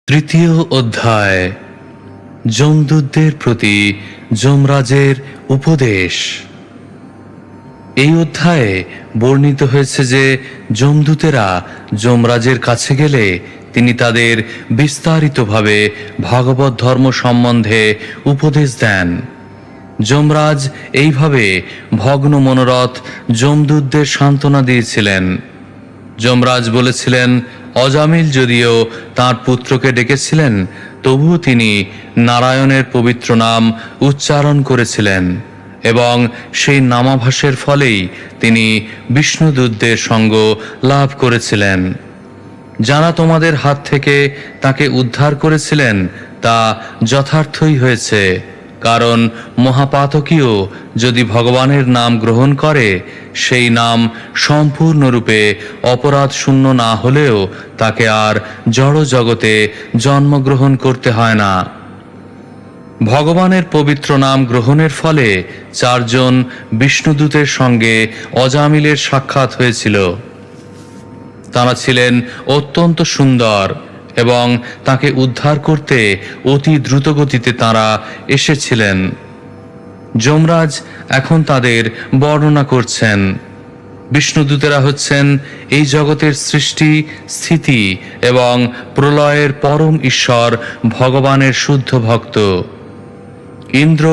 তৃতীয় অধ্যায়, যমদূতদের প্রতি যমরাজের উপদেশ। এই অধ্যায়ে বর্ণিত হয়েছে যে যমদূতেরা যমরাজের কাছে গেলে তিনি তাদের বিস্তারিতভাবে ভাগবত ধর্ম সম্বন্ধে উপদেশ দেন। যমরাজ এইভাবে ভগ্ন মনোরথ যমদূতদের সান্ত্বনা দিয়েছিলেন। যমরাজ বলেছিলেন, অজামিল যদিও তাঁর পুত্রকে ডেকেছিলেন, তবুও তিনি নারায়ণের পবিত্র নাম উচ্চারণ করেছিলেন এবং সেই নামাভাসের ফলেই তিনি বিষ্ণুদূতদের সঙ্গ লাভ করেছিলেন। যারা তোমাদের হাত থেকে তাকে উদ্ধার করেছিলেন তা যথার্থই হয়েছে, কারণ মহাপাতকীও যদি ভগবানের নাম গ্রহণ করে, সেই নাম সম্পূর্ণরূপে অপরাধ শূন্য না হলেও তাকে আর জড় জগতে জন্মগ্রহণ করতে হয় না। ভগবানের পবিত্র নাম গ্রহণের ফলে 4 জন বিষ্ণুদূতের সঙ্গে অজামিলের সাক্ষাৎ হয়েছিল। তারা ছিলেন অত্যন্ত সুন্দর এবং তাকে উদ্ধার করতে অতি দ্রুতগতিতে তারা এসেছিলেন। যমরাজ এখন তাদের বর্ণনা করছেন। বিষ্ণুদূতেরা হচ্ছেন এই জগতের সৃষ্টি, স্থিতি এবং প্রলয়ের পরম ঈশ্বর ভগবানের শুদ্ধ ভক্ত। ইন্দ্র,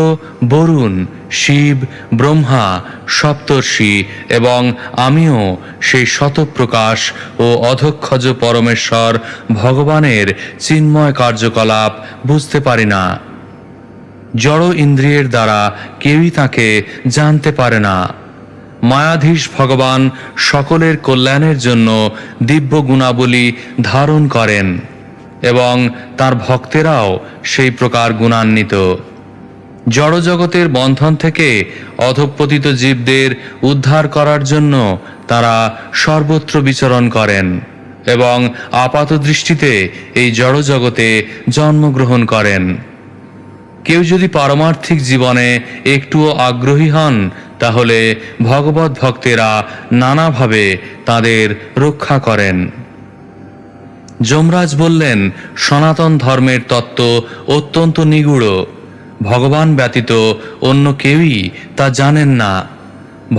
বরুণ, শিব, ব্রহ্মা, সপ্তর্ষি এবং আমিও সেই শতপ্রকাশ ও অধক্ষজ পরমেশ্বর ভগবানের চিন্ময় কার্যকলাপ বুঝতে পারি না। জড় ইন্দ্রিয়ের দ্বারা কেউই তাকে জানতে পারে না। মায়াধীশ ভগবান সকলের কল্যাণের জন্য দিব্য গুণাবলী ধারণ করেন এবং তার ভক্তেরাও সেই প্রকার গুণান্বিত। জড়জগতের বন্ধন থেকে অধঃপতিত জীবদের উদ্ধার করার জন্য তারা সর্বত্র বিচরণ করেন এবং আপাত দৃষ্টিতে এই জড়জগতে জন্মগ্রহণ করেন। কেউ যদি পারমার্থিক জীবনে একটুও আগ্রহী হন, তাহলে ভগবত ভক্তেরা নানাভাবে তাদের রক্ষা করেন। যমরাজ বললেন, সনাতন ধর্মের তত্ত্ব অত্যন্ত নিগূঢ়। ভগবান ব্যতীত অন্য কেউই তা জানেন না।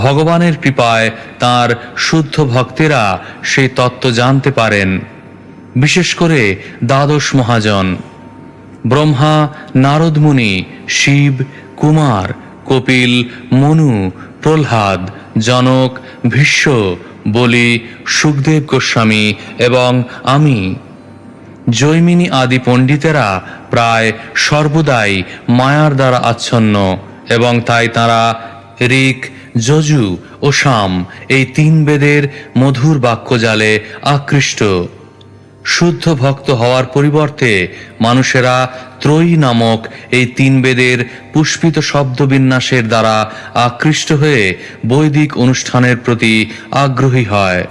ভগবানের কৃপায় তাঁর শুদ্ধ ভক্তেরা সেই তত্ত্ব জানতে পারেন, বিশেষ করে দ্বাদশ মহাজন ব্রহ্মা, নারদ মুনি, শিব, কুমার, কপিল, মনু, প্রহ্লাদ, জনক, ভীষ্ম, বলি, সুখদেব গোস্বামী এবং আমি। জৈমিনী আদি পণ্ডিতেরা প্রায় সর্বদাই মায়ার দ্বারা আচ্ছন্ন এবং তাই তারা ঋক, যজু ও সাম এই 3 বেদের মধুর বাক্যজালে আকৃষ্ট। শুদ্ধ ভক্ত হওয়ার পরিবর্তে মানুষেরা ত্রয়ী নামক এই 3 বেদের পুষ্পিত শব্দবিন্যাসের দ্বারা আকৃষ্ট হয়ে বৈদিক অনুষ্ঠানের প্রতি আগ্রহী হয়।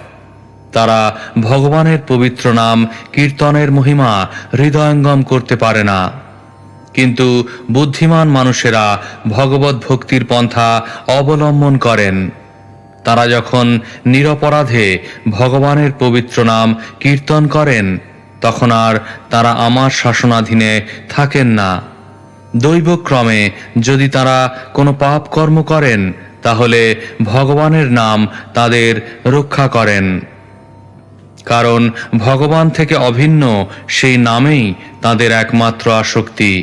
তারা ভগবানের পবিত্র নাম কীর্তনের মহিমা হৃদয়ঙ্গম করতে পারে না। কিন্তু বুদ্ধিমান মানুষেরা ভগবত ভক্তির পন্থা অবলম্বন করেন। তারা যখন নিরপরাধে ভগবানের পবিত্র নাম কীর্তন করেন, তখন আর তারা আমার শাসনাধীনে থাকেন না। দৈবক্রমে যদি তারা কোনো পাপ কর্ম করেন, তাহলে ভগবানের নাম তাদের রক্ষা করেন, কারণ ভগবান থেকে অভিন্ন সেই নামেই তাদের একমাত্র আসক্তি।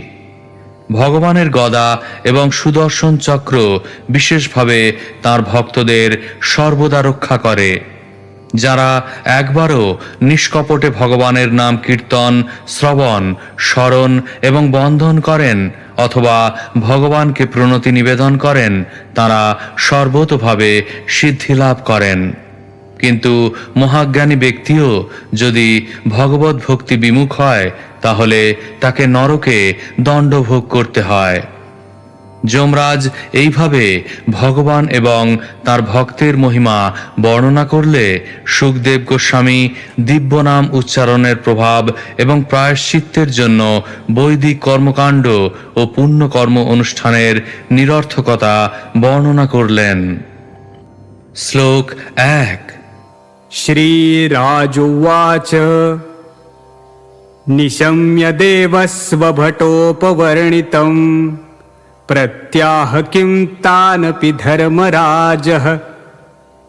ভগবানের গদা এবং সুদর্শন চক্র বিশেষভাবে তার ভক্তদের সর্বদা রক্ষা করে। যারা একবারও নিষ্কপটে ভগবানের নাম কীর্তন, শ্রবণ, স্মরণ এবং বন্ধন করেন অথবা ভগবানকে প্রণতি নিবেদন করেন, তারা সর্বতোভাবে সিদ্ধি লাভ করেন। কিন্তু মহাজ্ঞানী ব্যক্তিও যদি ভগবত ভক্তি বিমুখ হয়, তাহলে তাকে নরকে দণ্ডভোগ করতে হয়। যমরাজ এইভাবে ভগবান এবং তার ভক্তের মহিমা বর্ণনা করলে সুখদেব গোস্বামী দিব্য নাম উচ্চারণের প্রভাব এবং প্রায়শ্চিত্তের জন্য বৈদিক কর্মকাণ্ড ও পুণ্যকর্ম অনুষ্ঠানের নিরর্থকতা বর্ণনা করলেন। শ্লোক 1। श्रीराजुवाच निशम्य देवस्वभटोपवर्णितं प्रत्याह किं तानपि धर्मराजः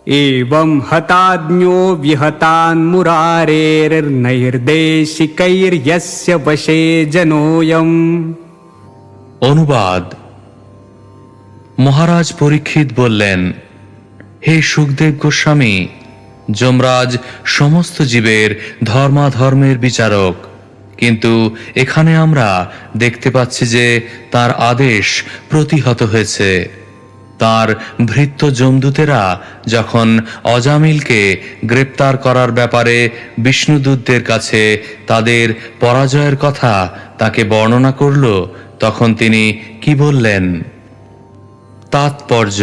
एवं हताज्ञो विहतान् मुरारेर्नैर्देशिकैर्यस्य वशे जनोऽयम्। অনুবাদ। মহারাজ পরীক্ষিত বললেন, হে সুখদেব গোস্বামী, যমরাজ সমস্ত জীবের ধর্মাধর্মের বিচারক, কিন্তু এখানে আমরা দেখতে পাচ্ছি যে তার আদেশ প্রতিহত হয়েছে। তার ভৃত্য যমদূতেরা যখন অজামিলকে গ্রেপ্তার করার ব্যাপারে বিষ্ণুদূতদের কাছে তাদের পরাজয়ের কথা তাকে বর্ণনা করল, তখন তিনি কি বললেন? তাৎপর্য: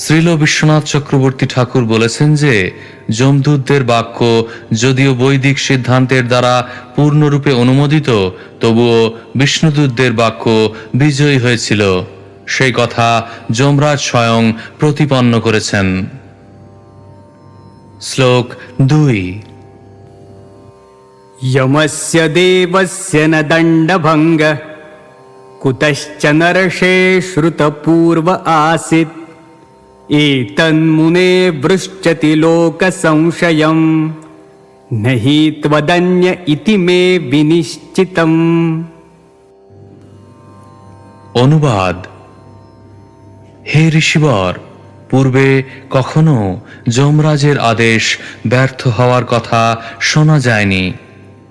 শ্রীল বিশ্বনাথ চক্রবর্তী ঠাকুর বলেছেন যে যমদূতদের বাক্য যদিও বৈদিক সিদ্ধান্তের দ্বারা পূর্ণরূপে অনুমোদিত, তবুও বিষ্ণুদূতদের বাক্য বিজয়ী হয়েছিল। সেই কথা যমরাজ স্বয়ং প্রতিপন্ন করেছেন। শ্লোক 2। यमस्य देवस्य न दण्डभङ्ग कुतश्च नरषे श्रुतपूर्व आसीत् एतन्मुने पृच्छति लोकसंशयम् न हि त्वदन्य इति मे विनिश्चितम्। অনুবাদ: হে ঋষিবর, পূর্বে কখনো যমরাজের আদেশ ব্যর্থ হওয়ার কথা শোনা যায়নি,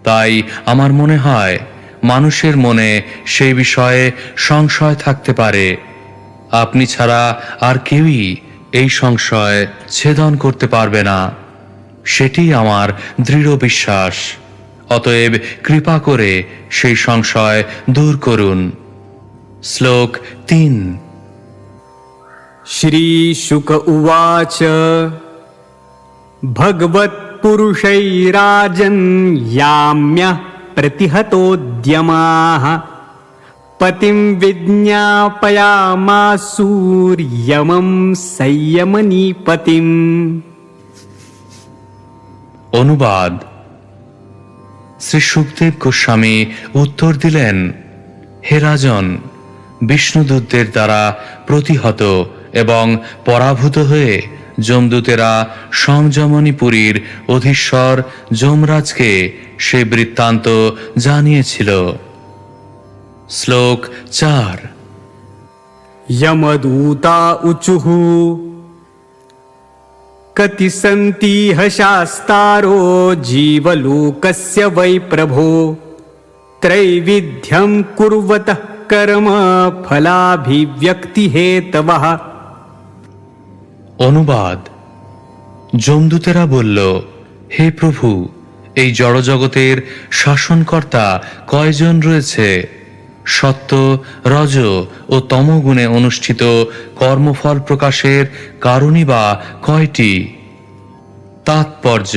তাই আমার মনে হয় মানুষের মনে সেই বিষয়ে সংশয় থাকতে পারে। আপনি ছাড়া আর কেউই এই সংশয় ছেদন করতে পারবে না, সেটি আমার দৃঢ় বিশ্বাস। অতএব কৃপা করে সেই সংশয় দূর করুন। শ্লোক 3। श्रीशुक उवाच भगवत्पुरुषैराजन् याम्यः प्रतिहतोद्यमाः पतिं विज्ञापयामासूर्यमं संयमनीपतिम्। অনুবাদ: শ্রী সুখদেব গোস্বামী উত্তর দিলেন, হে রাজন, বিষ্ণুদূতদের দ্বারা প্রতিহত এবং পরাভূত হয়ে যমদূতেরা সংযমনীপুরীর অধীশ্বর যমরাজকে সে বৃত্তান্ত জানিয়েছিল। শ্লোক 4। यमदूता ऊचुः कति सन्तीह शास्तारो जीवलोकस्य वै प्रभो त्रैविध्यं कुर्वतः कर्म फलाभिव्यक्तिहेतवः। অনুবাদ: যমদূতেরা বলল, হে প্রভু, এই জড়জগতের শাসনকর্তা কয়জন রয়েছে? সত্য, রজ ও তমগুণে অনুষ্ঠিত কর্মফল প্রকাশের কারণই বা কয়টি? তাৎপর্য: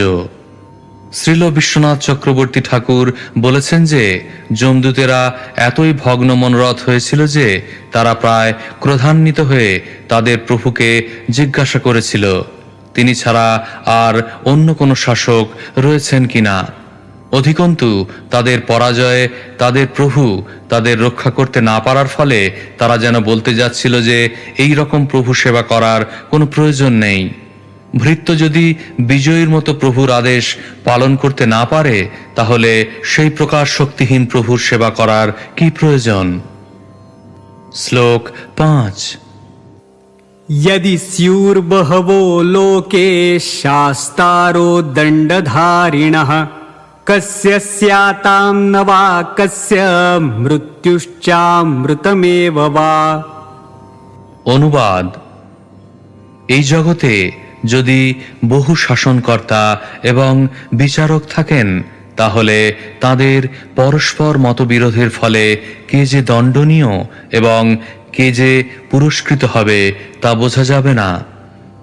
শ্রীল বিশ্বনাথ চক্রবর্তী ঠাকুর বলেছেন যে যমদূতেরা এতই ভগ্ন মনোরথ হয়েছিল যে তারা প্রায় ক্রোধান্বিত হয়ে তাদের প্রভুকে জিজ্ঞাসা করেছিল, তিনি ছাড়া আর অন্য কোনো শাসক রয়েছেন কিনা। অধিকন্তু তাদের পরাজয়ে তাদের প্রভু তাদের রক্ষা করতে না পারার ফলে তারা যেন বলতে যাচ্ছিল যে এই রকম প্রভু সেবা করার কোনো প্রয়োজন নেই। ভৃত্য যদি বিজয়ীর মতো প্রভুর আদেশ পালন করতে না পারে, তাহলে সেই প্রকার শক্তিহীন প্রভুর সেবা করার কি প্রয়োজন? শ্লোক 5। यदि स्युर्बहवो लोके शास्तारो दण्डधारिणः कस्य स्यातां न वा कस्य मृत्युश्चामृतमेव वा। অনুবাদ: এই জগতে যদি বহু শাসনকর্তা এবং বিচারক থাকেন, তাহলে তাদের পরস্পর মতবিরোধের ফলে কে যে দণ্ডনীয় এবং কে যে পুরস্কৃত হবে তা বোঝা যাবে না।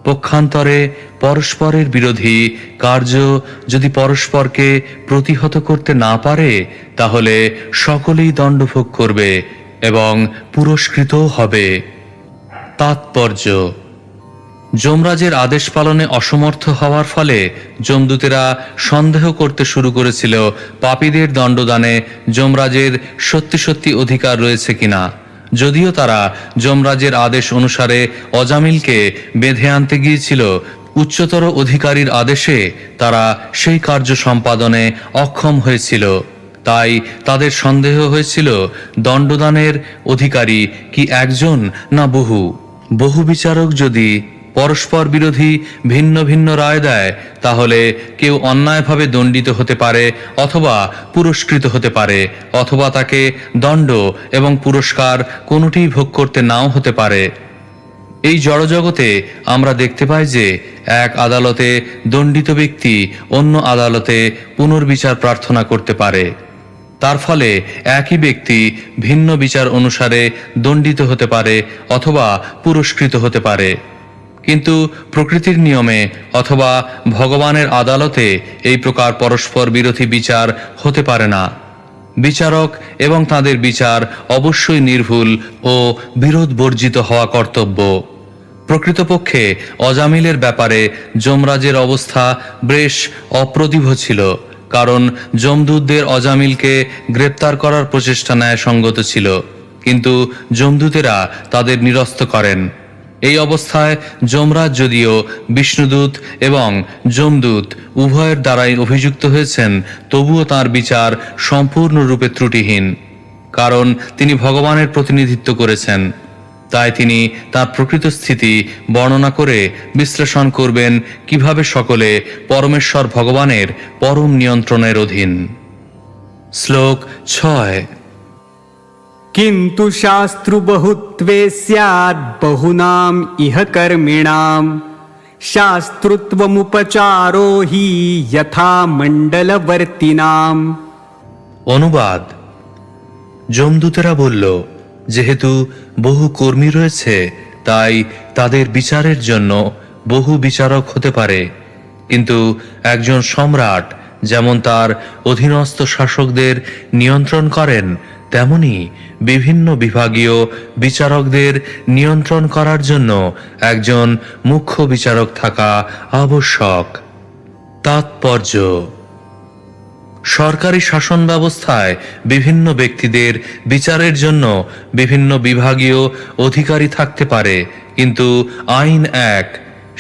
পক্ষান্তরে পরস্পরের বিরোধী কার্য যদি পরস্পরকে প্রতিহত করতে না পারে, তাহলে সকলেই দণ্ডভোগ করবে এবং পুরস্কৃতও হবে। তাৎপর্য: যমরাজের আদেশ পালনে অসমর্থ হওয়ার ফলে যমদূতেরা সন্দেহ করতে শুরু করেছিল পাপীদের দণ্ডদানে যমরাজের সত্যি সত্যি অধিকার রয়েছে কিনা। যদিও তারা যমরাজের আদেশ অনুসারে অজামিলকে বেঁধে আনতে গিয়েছিল, উচ্চতর অধিকারীর আদেশে তারা সেই কার্য সম্পাদনে অক্ষম হয়েছিল। তাই তাদের সন্দেহ হয়েছিল দণ্ডদানের অধিকারী কি একজন না বহু বিচারক যদি পরস্পর বিরোধী ভিন্ন ভিন্ন রায় দেয়, তাহলে কেউ অন্যায়ভাবে দণ্ডিত হতে পারে অথবা পুরস্কৃত হতে পারে, অথবা তাকে দণ্ড এবং পুরস্কার কোনোটিই ভোগ করতে নাও হতে পারে। এই জড়জগতে আমরা দেখতে পাই যে এক আদালতে দণ্ডিত ব্যক্তি অন্য আদালতে পুনর্বিচার প্রার্থনা করতে পারে। তার ফলে একই ব্যক্তি ভিন্ন বিচার অনুসারে দণ্ডিত হতে পারে অথবা পুরস্কৃত হতে পারে। কিন্তু প্রকৃতির নিয়মে অথবা ভগবানের আদালতে এই প্রকার পরস্পর বিরোধী বিচার হতে পারে না। বিচারক এবং তাদের বিচার অবশ্যই নির্ভুল ও বিরোধ বর্জিত হওয়া কর্তব্য। প্রকৃতপক্ষে অজামিলের ব্যাপারে যমরাজের অবস্থা বেশ অপ্রতিভ ছিল, কারণ যমদূতদের অজামিলকে গ্রেপ্তার করার প্রচেষ্টা ন্যায়সঙ্গত ছিল, কিন্তু যমদূতেরা তাদের নিরস্ত করেন। এই অবস্থায় যমরাজ যদিও বিষ্ণুদূত এবং যমদূত উভয়ের দ্বারাই অভিযুক্ত হয়েছেন, তবুও তার বিচার সম্পূর্ণরূপে ত্রুটিহীন, কারণ তিনি ভগবানের প্রতিনিধিত্ব করেছেন। তাই তিনি তার প্রকৃত স্থিতি বর্ণনা করে বিশ্লেষণ করবেন কিভাবে সকলে পরমেশ্বর ভগবানের পরম নিয়ন্ত্রণের অধীন। শ্লোক 6। किन्तु शास्त्रबहुत्वे स्यात् बहुनाम् इह कर्मिणाम् शास्त्रत्वमुपचारो हि यथा मण्डलवर्तिनाम्। অনুবাদ: যমদূতেরা বলল, যেহেতু বহু কর্মী রয়েছে, তাই তাদের বিচারের জন্য বহু বিচারক হতে পারে, কিন্তু একজন সম্রাট যেমন তার অধীনস্থ শাসকদের নিয়ন্ত্রণ করেন, তেমনি বিভিন্ন বিভাগীয় বিচারকদের নিয়ন্ত্রণ করার জন্য একজন মুখ্য বিচারক থাকা আবশ্যক। তাৎপর্য: সরকারি শাসন ব্যবস্থায় বিভিন্ন ব্যক্তিদের বিচারের জন্য বিভিন্ন বিভাগীয় অধিকারী থাকতে পারে, কিন্তু আইন এক,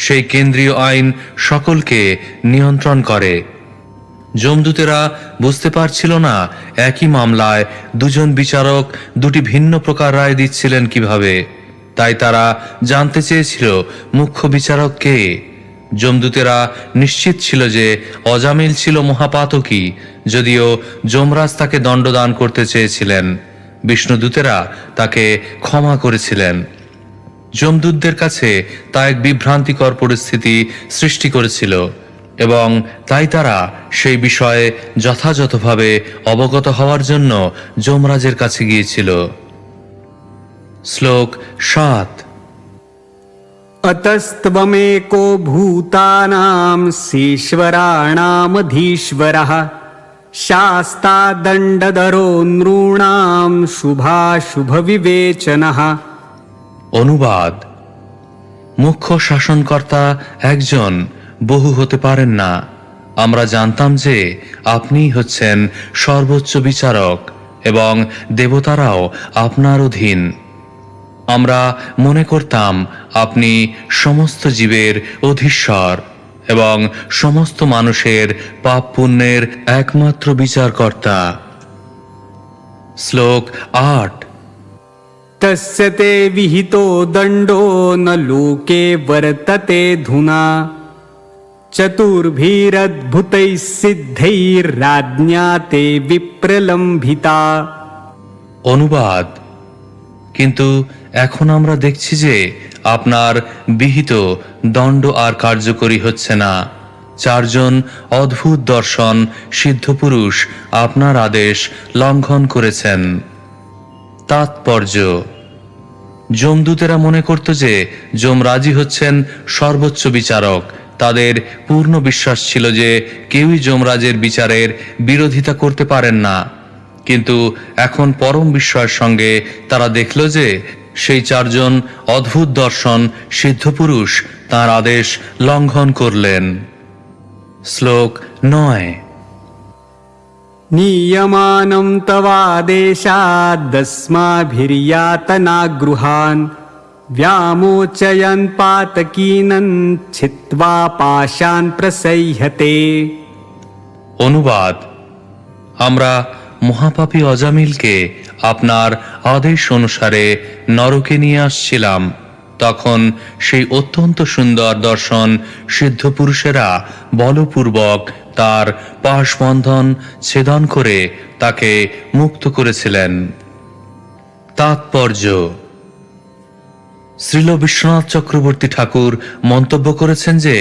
সেই কেন্দ্রীয় আইন সকলকে নিয়ন্ত্রণ করে। যমদূতেরা বুঝতে পারছিল না একই মামলায় দুজন বিচারক দুটি ভিন্ন প্রকার রায় দিচ্ছিলেন কিভাবে। তাই তারা জানতে চেয়েছিল মুখ্য বিচারক কে। যমদূতেরা নিশ্চিত ছিল যে অজামিল ছিল মহাপাতকী, যদিও যমরাজ তাকে দণ্ডদান করতে চেয়েছিলেন। বিষ্ণুদূতেরা তাকে ক্ষমা করেছিলেন। যমদূতদের কাছে তা এক বিভ্রান্তিকর পরিস্থিতি সৃষ্টি করেছিল এবং তাই তারা সেই বিষয়ে যথাযথভাবে অবগত হওয়ার জন্য যমরাজের কাছে গিয়েছিল। শ্লোক 7। अतस्त्वमेको भूतानां शीश्वराणामधीश्वरः शास्ता दण्डधरो नॄणां शुभाशुभविवेचनः। অনুবাদ: মুখ্য শাসনকর্তা একজন, বহু হতে পারেন না। আমরা জানতাম যে আপনিই হচ্ছেন সর্বোচ্চ বিচারক এবং দেবতারাও আপনার অধীন। আমরা মনে করতাম আপনি সমস্ত জীবের অধীশ্বর এবং সমস্ত মানুষের পাপ পুণ্যের একমাত্র বিচারকর্তা। শ্লোক 8। तस्य ते विहितो दण्डो न लोके वर्तते धुना चतुर्भिरद्भुतैः सिद्धैर्राज्ञा ते विप्रलम्भिता। অনুবাদ: কিন্তু এখন আমরা দেখছি যে আপনার বিহিত দণ্ড আর কার্যকরী হচ্ছে না। 4 জন অদ্ভুত দর্শন সিদ্ধপুরুষ আপনার আদেশ লঙ্ঘন করেছেন। তাৎপর্য: যমদূতেরা মনে করত যে যমরাজই হচ্ছেন সর্বোচ্চ বিচারক। তাদের পূর্ণ বিশ্বাস ছিল যে কেউই যমরাজের বিচারের বিরোধিতা করতে পারেন না। কিন্তু এখন পরম বিস্ময়ের সঙ্গে তারা দেখল যে সেই 4 জন অদ্ভুত দর্শন সিদ্ধপুরুষ তাঁর আদেশ লঙ্ঘন করলেন। শ্লোক 9। নিয়মানম তবাদেশাদস্মাভির্যাতনাগৃহান व्यामोचयन पातकीनन छित्त्वा पाशान प्रसह्यते। অনুবাদ: আমরা মহাপাপী অজামিলকে আপনার আদেশ অনুসারে নরকে নিয়ে আসছিলাম। তখন সেই অত্যন্ত সুন্দর দর্শন সিদ্ধ পুরুষেরা বলপূর্বক তার পাশবন্ধন ছেদন করে তাকে মুক্ত করেছিলেন। তাৎপর্য: শ্রীল বিশ্বনাথ চক্রবর্তী ঠাকুর মন্তব্য করেছেন যে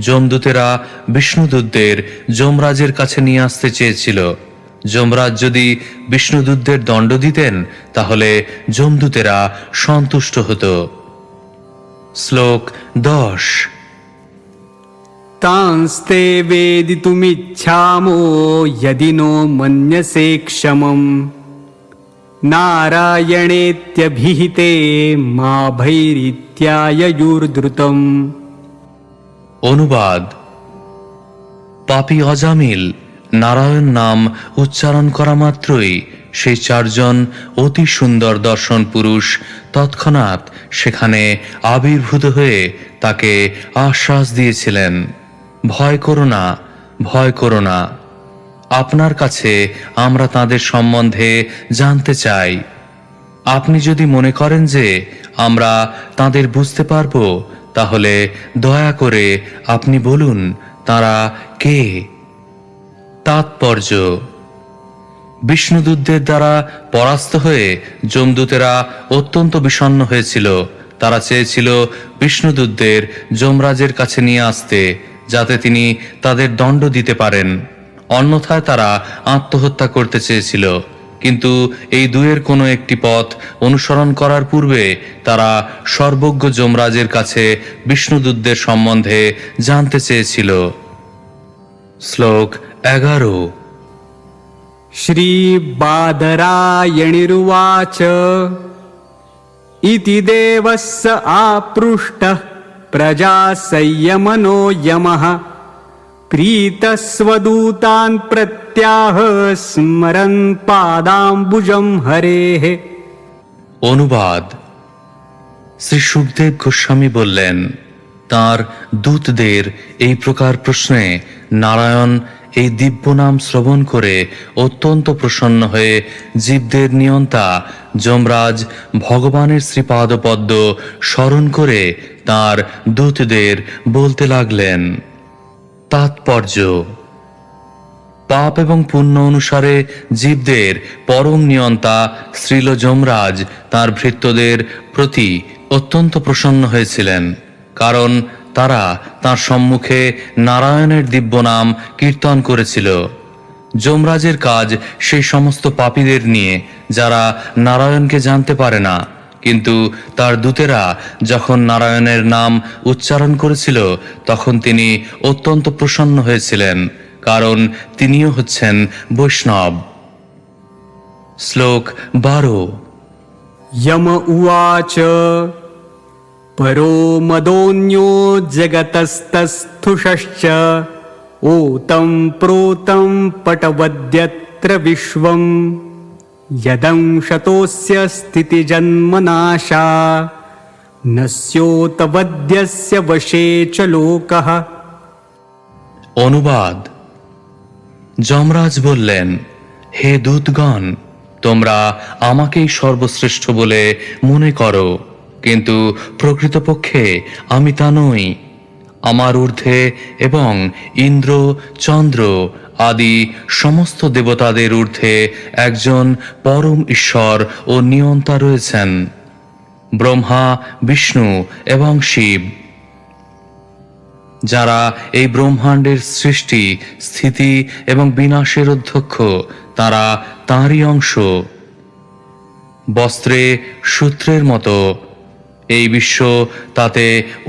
যমদূতেরা বিষ্ণুদূতদের যমরাজের কাছে নিয়ে আসতে চেয়েছিল। যমরাজ যদি বিষ্ণুদূতদের দণ্ড দিতেন তাহলে যমদূতেরা সন্তুষ্ট হতো। শ্লোক 10। तांस्ते वेदितुमिच्छामो यदि नो मन्यसे क्षमम् नारायणेत्यभिहिते मा भैरित्याययुर्द्रुतम्। অনুবাদ: পাপী অজামিল নারায়ণ নাম উচ্চারণ করা মাত্রই সেই চারজন অতি সুন্দর দর্শন পুরুষ তৎক্ষণাৎ সেখানে আবির্ভূত হয়ে তাকে আশ্বাস দিয়েছিলেন, ভয় করো না, ভয় করো না। আপনার কাছে আমরা তাদের সম্বন্ধে জানতে চাই। আপনি যদি মনে করেন যে আমরা তাদের বুঝতে পারবো, তাহলে দয়া করে আপনি বলুন তারা কে। তাৎপর্য: বিষ্ণুদূতদের দ্বারা পরাস্ত হয়ে যমদূতেরা অত্যন্ত বিষণ্ণ হয়েছিল। তারা চেয়েছিল বিষ্ণুদূতদের যমরাজের কাছে নিয়ে আসতে, যাতে তিনি তাদের দণ্ড দিতে পারেন। অন্যথায় তারা আত্মহত্যা করতে চেয়েছিল। কিন্তু এই দুয়ের কোনো একটি পথ অনুসরণ করার পূর্বে তারা সর্বজ্ঞ যমরাজের কাছে বিষ্ণুদূতদের সম্বন্ধে জানতে চেয়েছিল। শ্লোক 11। श्रीबादरायणिरुवाच इति देवस्य आपृष्टः प्रजासंयमनो यमः प्रीतस्वदूतान् प्रत्याह स्मरन् पादाम्बुजं हरेः। অনুবাদ: শ্রী সুখদেব গোস্বামী বললেন, তাঁর দূতদের এই প্রকার প্রশ্নে নারায়ণ এই দিব্য নাম শ্রবণ করে অত্যন্ত প্রসন্ন হয়ে জীবদের নিয়ন্তা যমরাজ ভগবানের শ্রীপাদপদ্ম স্মরণ করে তাঁর দূতদের বলতে লাগলেন। তাৎপর্য: পাপ এবং পুণ্য অনুসারে জীবদের পরম নিয়ন্তা শ্রীল যমরাজ তাঁর ভৃত্যদের প্রতি অত্যন্ত প্রসন্ন হয়েছিলেন, কারণ তারা তাঁর সম্মুখে নারায়ণের দিব্য নাম কীর্তন করেছিল। যমরাজের কাজ সেই সমস্ত পাপীদের নিয়ে যারা নারায়ণকে জানতে পারে না, কিন্তু তার দূতেরা যখন নারায়ণের নাম উচ্চারণ করেছিল তখন তিনি অত্যন্ত প্রসন্ন হয়েছিলেন, কারণ তিনিও হচ্ছেন বৈষ্ণব। শ্লোক 12। यम उवाच परो मदोऽन्यो जगतस्तस्थुषश्च ओतं प्रोतं पटवद्यत्र विश्वं यदंशतोऽस्य स्थितिजन्मनाशा न स्योतवद्यस्य वशे च लोकः। অনুবাদ: যমরাজ বললেন, হে দূতগণ, তোমরা আমাকেই সর্বশ্রেষ্ঠ বলে মনে করো, কিন্তু প্রকৃতপক্ষে আমি তা নই। আমার ঊর্ধ্বে এবং ইন্দ্র, চন্দ্র আদি সমস্ত দেবতাদের ঊর্ধ্বে একজন পরম ঈশ্বর ও নিয়ন্তা রয়েছেন, ব্রহ্মা, বিষ্ণু এবং শিব, যারা এই ব্রহ্মাণ্ডের সৃষ্টি, স্থিতি এবং বিনাশের অধ্যক্ষ। তারা তাঁরই অংশ। বস্ত্রে সূত্রের মতো এই বিশ্ব তাতে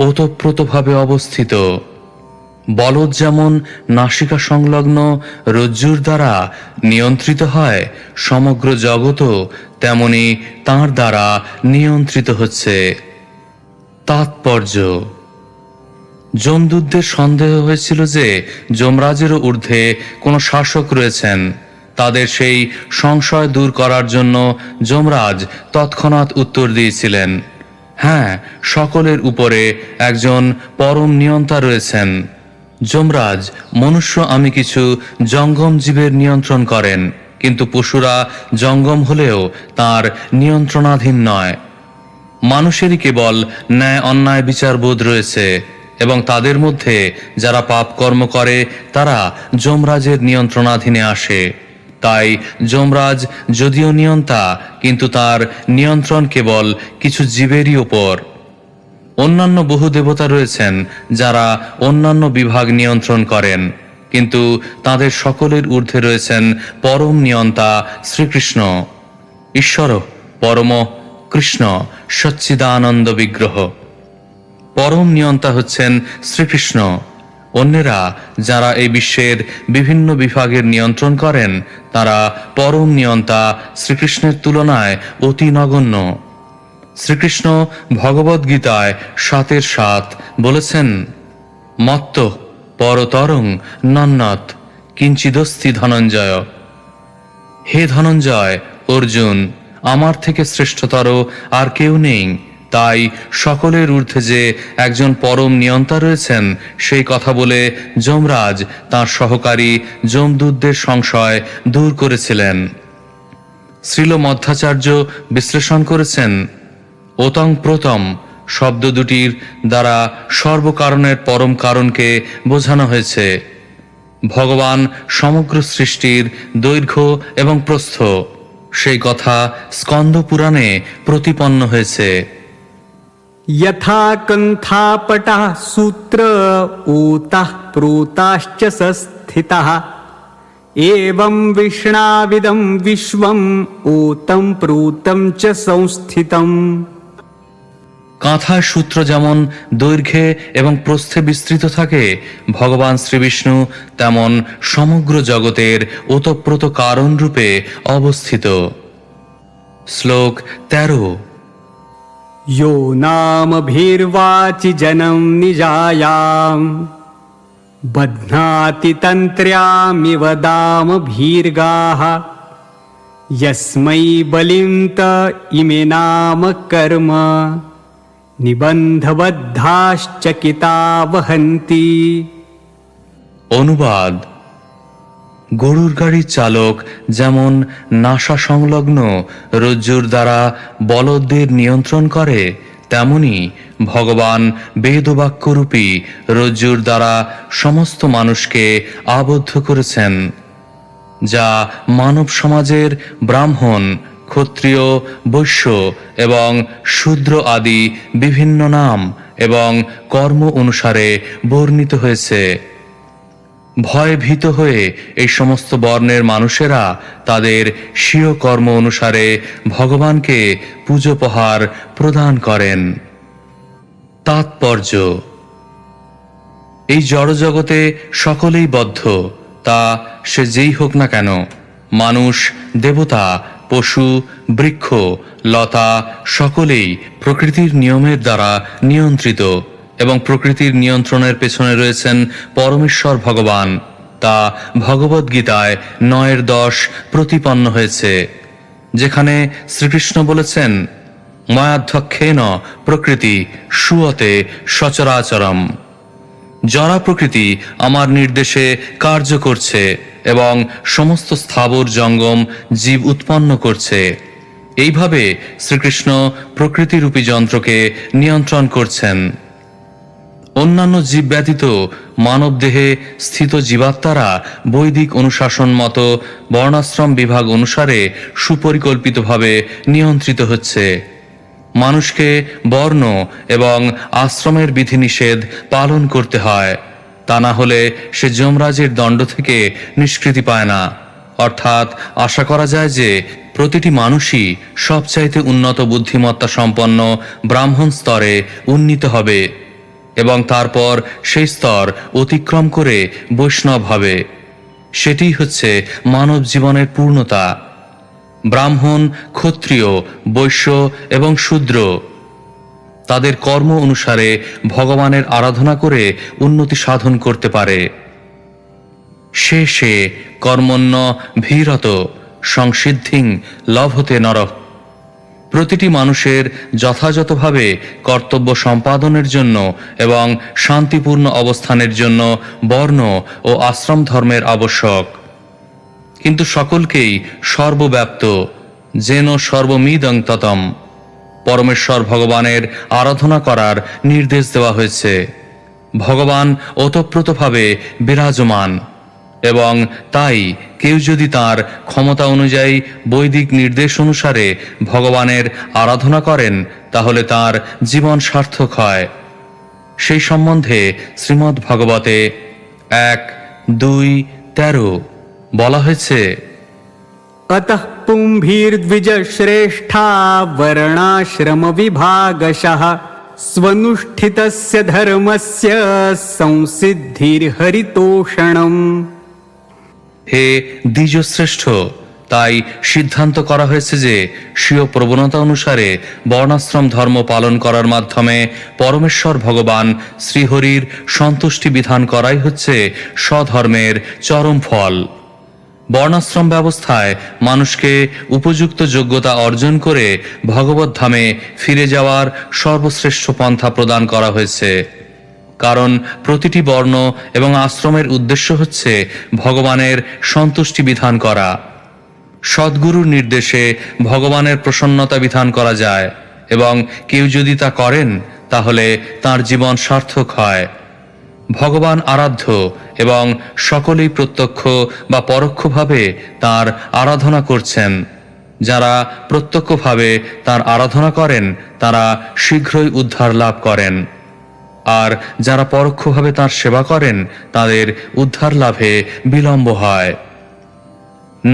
ওতপ্রোতভাবে অবস্থিত। বলদ যেমন নাসিকা সংলগ্ন রজ্জুর দ্বারা নিয়ন্ত্রিত হয়, সমগ্র জগৎও তেমনি তাঁর দ্বারা নিয়ন্ত্রিত হচ্ছে। তাৎপর্য: যমদূতদের সন্দেহ হয়েছিল যে যমরাজেরও ঊর্ধ্বে কোনো শাসক রয়েছেন। তাদের সেই সংশয় দূর করার জন্য যমরাজ তৎক্ষণাৎ উত্তর দিয়েছিলেন, হ্যাঁ, সকলের উপরে একজন পরম নিয়ন্তা রয়েছেন। যমরাজ মনুষ্য আমি কিছু জঙ্গম জীবের নিয়ন্ত্রণ করেন, কিন্তু পশুরা জঙ্গম হলেও তার নিয়ন্ত্রণাধীন নয়। মানুষেরই কেবল ন্যায় অন্যায় বিচারবোধ রয়েছে, এবং তাদের মধ্যে যারা পাপ কর্ম করে তারা যমরাজের নিয়ন্ত্রণাধীনে আসে। তাই যমরাজ যদিও নিয়ন্তা, কিন্তু তার নিয়ন্ত্রণ কেবল কিছু জীবেরই ওপর। অন্যান্য বহু দেবতা রয়েছেন যারা অন্যান্য বিভাগ নিয়ন্ত্রণ করেন, কিন্তু তাদের সকলের ঊর্ধ্বে রয়েছেন পরম নিয়ন্তা শ্রীকৃষ্ণ। ঈশ্বর পরম কৃষ্ণ সচ্চিদানন্দ বিগ্রহ। পরম নিয়ন্তা হচ্ছেন শ্রীকৃষ্ণ। অন্যেরা যারা এই বিশ্বের বিভিন্ন বিভাগের নিয়ন্ত্রণ করেন তারা পরম নিয়ন্তা শ্রীকৃষ্ণের তুলনায় অতি নগণ্য। শ্রীকৃষ্ণ ভগবদ্গীতায় 7:7 বলেছেন, মত্ত পরতরং নন্নত কিঞ্চিদস্তি ধনঞ্জয়। হে ধনঞ্জয়, অর্জুন, আমার থেকে শ্রেষ্ঠতর আর কেউ নেই। তাই সকলের ঊর্ধ্বে যে একজন পরম নিয়ন্তা রয়েছেন সেই কথা বলে যমরাজ তাঁর সহকারী যমদূতদের সংশয় দূর করেছিলেন। শ্রীল মধ্বাচার্য বিশ্লেষণ করেছেন, ওতং প্রতম শব্দ দুটির দ্বারা সর্বকারণের পরম কারণকে বোঝানো হয়েছে। ভগবান সমগ্র সৃষ্টির দৈর্ঘ্য এবং প্রস্থ, সেই কথা স্কন্দ পুরাণে প্রতিপন্ন হয়েছে। यथा कन्थापटः सूत्र ऊतः प्रोताश्च संस्थितः एवं विष्णाविदं विश्वम् ऊतं प्रोतं च संस्थितम्। কাঁথার সূত্র যেমন দৈর্ঘ্যে এবং প্রস্থে বিস্তৃত থাকে, ভগবান শ্রীবিষ্ণু তেমন সমগ্র জগতের ওতপ্রোত কারণ রূপে অবস্থিত। শ্লোক 13। यो नामभिर्वाचि जनं निजायाम् बध्नाति तन्त्र्यामिव दामभिर्गाः यस्मै बलिं त इमे नाम कर्म निबन्धबद्धाश्चकिता वहन्ति। অনুবাদ: গরুর গাড়ির চালক যেমন নাসা সংলগ্ন রজ্জুর দ্বারা বলদদের নিয়ন্ত্রণ করে, তেমনি ভগবান বেদবাক্যরূপী রজ্জুর দ্বারা সমস্ত মানুষকে আবদ্ধ করেছেন, যা মানব সমাজের ব্রাহ্মণ, ক্ষত্রিয়, বৈশ্য এবং শূদ্র আদি বিভিন্ন নাম এবং কর্ম অনুসারে বর্ণিত হয়েছে। ভয়ে ভীত হয়ে এই সমস্ত বর্ণের মানুষেরা তাদের স্বীয় কর্ম অনুসারে ভগবানকে পূজোপহার প্রদান করেন। তাৎপর্য: এই জড়জগতে সকলেই বদ্ধ, তা সে যেই হোক না কেন, মানুষ, দেবতা, পশু, বৃক্ষ, লতা সকলেই প্রকৃতির নিয়মের দ্বারা নিয়ন্ত্রিত, এবং প্রকৃতির নিয়ন্ত্রণের পেছনে রয়েছেন পরমেশ্বর ভগবান। তা ভগবদ্গীতায় 9:10 প্রতিপন্ন হয়েছে, যেখানে শ্রীকৃষ্ণ বলেছেন, মায়াধ্যক্ষেন প্রকৃতি সুয়তে সচরাচরম। জড়া প্রকৃতি আমার নির্দেশে কার্য করছে এবং সমস্ত স্থাবর জঙ্গম জীব উৎপন্ন করছে। এইভাবে শ্রীকৃষ্ণ প্রকৃতিরূপী যন্ত্রকে নিয়ন্ত্রণ করছেন। অন্যান্য জীব ব্যতীত মানব দেহে স্থিত জীবাত্মারা বৈদিক অনুশাসন মতো বর্ণাশ্রম বিভাগ অনুসারে সুপরিকল্পিতভাবে নিয়ন্ত্রিত হচ্ছে। মানুষকে বর্ণ এবং আশ্রমের বিধিনিষেধ পালন করতে হয়, তা না হলে সে যমরাজের দণ্ড থেকে নিষ্কৃতি পায় না। অর্থাৎ আশা করা যায় যে প্রতিটি মানুষই সবচাইতে উন্নত বুদ্ধিমত্তা সম্পন্ন ব্রাহ্মণ স্তরে উন্নীত হবে এবং তারপর সেই স্তর অতিক্রম করে বৈষ্ণব হবে। সেটি হচ্ছে মানব জীবনের পূর্ণতা। ব্রাহ্মণ, ক্ষত্রিয়, বৈশ্য এবং শূদ্র তাদের কর্ম অনুসারে ভগবানের আরাধনা করে উন্নতি সাধন করতে পারে। সে কর্মণ্য ভীরত সংসিদ্ধিং লভতে নরঃ। প্রতিটি মানুষের যথাযথভাবে কর্তব্য সম্পাদনের জন্য এবং শান্তিপূর্ণ অবস্থানের জন্য বর্ণ ও আশ্রম ধর্মের আবশ্যক, কিন্তু সকলকেই সর্বব্যাপ্ত যেন সর্বমিদং ততম পরমেশ্বর ভগবানের আরাধনা করার নির্দেশ দেওয়া হয়েছে। ভগবান ওতপ্রোতভাবে বিরাজমান এবং তাই কেউ যদি তার ক্ষমতা অনুযায়ী বৈদিক নির্দেশ অনুসারে ভগবানের আরাধনা করেন তাহলে তার জীবন সার্থক হয়। সেই সম্বন্ধে শ্রীমদ্ ভাগবতে 1:2-13 বলা হয়েছে, अतः पुंभीर्द्विजश्रेष्ठा वर्णाश्रम विभागशः स्वनुष्ठितस्य धर्मस्य संसिद्धिर्हरितोषणम्। হে দ্বিজশ্রেষ্ঠ, তাই সিদ্ধান্ত করা হয়েছে যে স্বীয় প্রবণতা অনুসারে বর্ণাশ্রম ধর্ম পালন করার মাধ্যমে পরমেশ্বর ভগবান শ্রীহরির সন্তুষ্টি বিধান করাই হচ্ছে স্বধর্মের চরম ফল। বর্ণাশ্রম ব্যবস্থায় মানুষকে উপযুক্ত যোগ্যতা অর্জন করে ভগবত ধামে ফিরে যাওয়ার সর্বশ্রেষ্ঠ পন্থা প্রদান করা হয়েছে, কারণ প্রতিটি বর্ণ এবং আশ্রমের উদ্দেশ্য হচ্ছে ভগবানের সন্তুষ্টি বিধান করা। সদ্গুরুর নির্দেশে ভগবানের প্রসন্নতা বিধান করা যায় এবং কেউ যদি তা করেন তাহলে তার জীবন সার্থক হয়। ভগবান আরাধ্য এবং সকলেই প্রত্যক্ষ বা পরোক্ষভাবে তার আরাধনা করছেন। যারা প্রত্যক্ষভাবে তার আরাধনা করেন তারা শীঘ্রই উদ্ধার লাভ করেন, আর যারা পরোক্ষভাবে তার সেবা করেন তাদের উদ্ধার লাভে বিলম্ব হয়।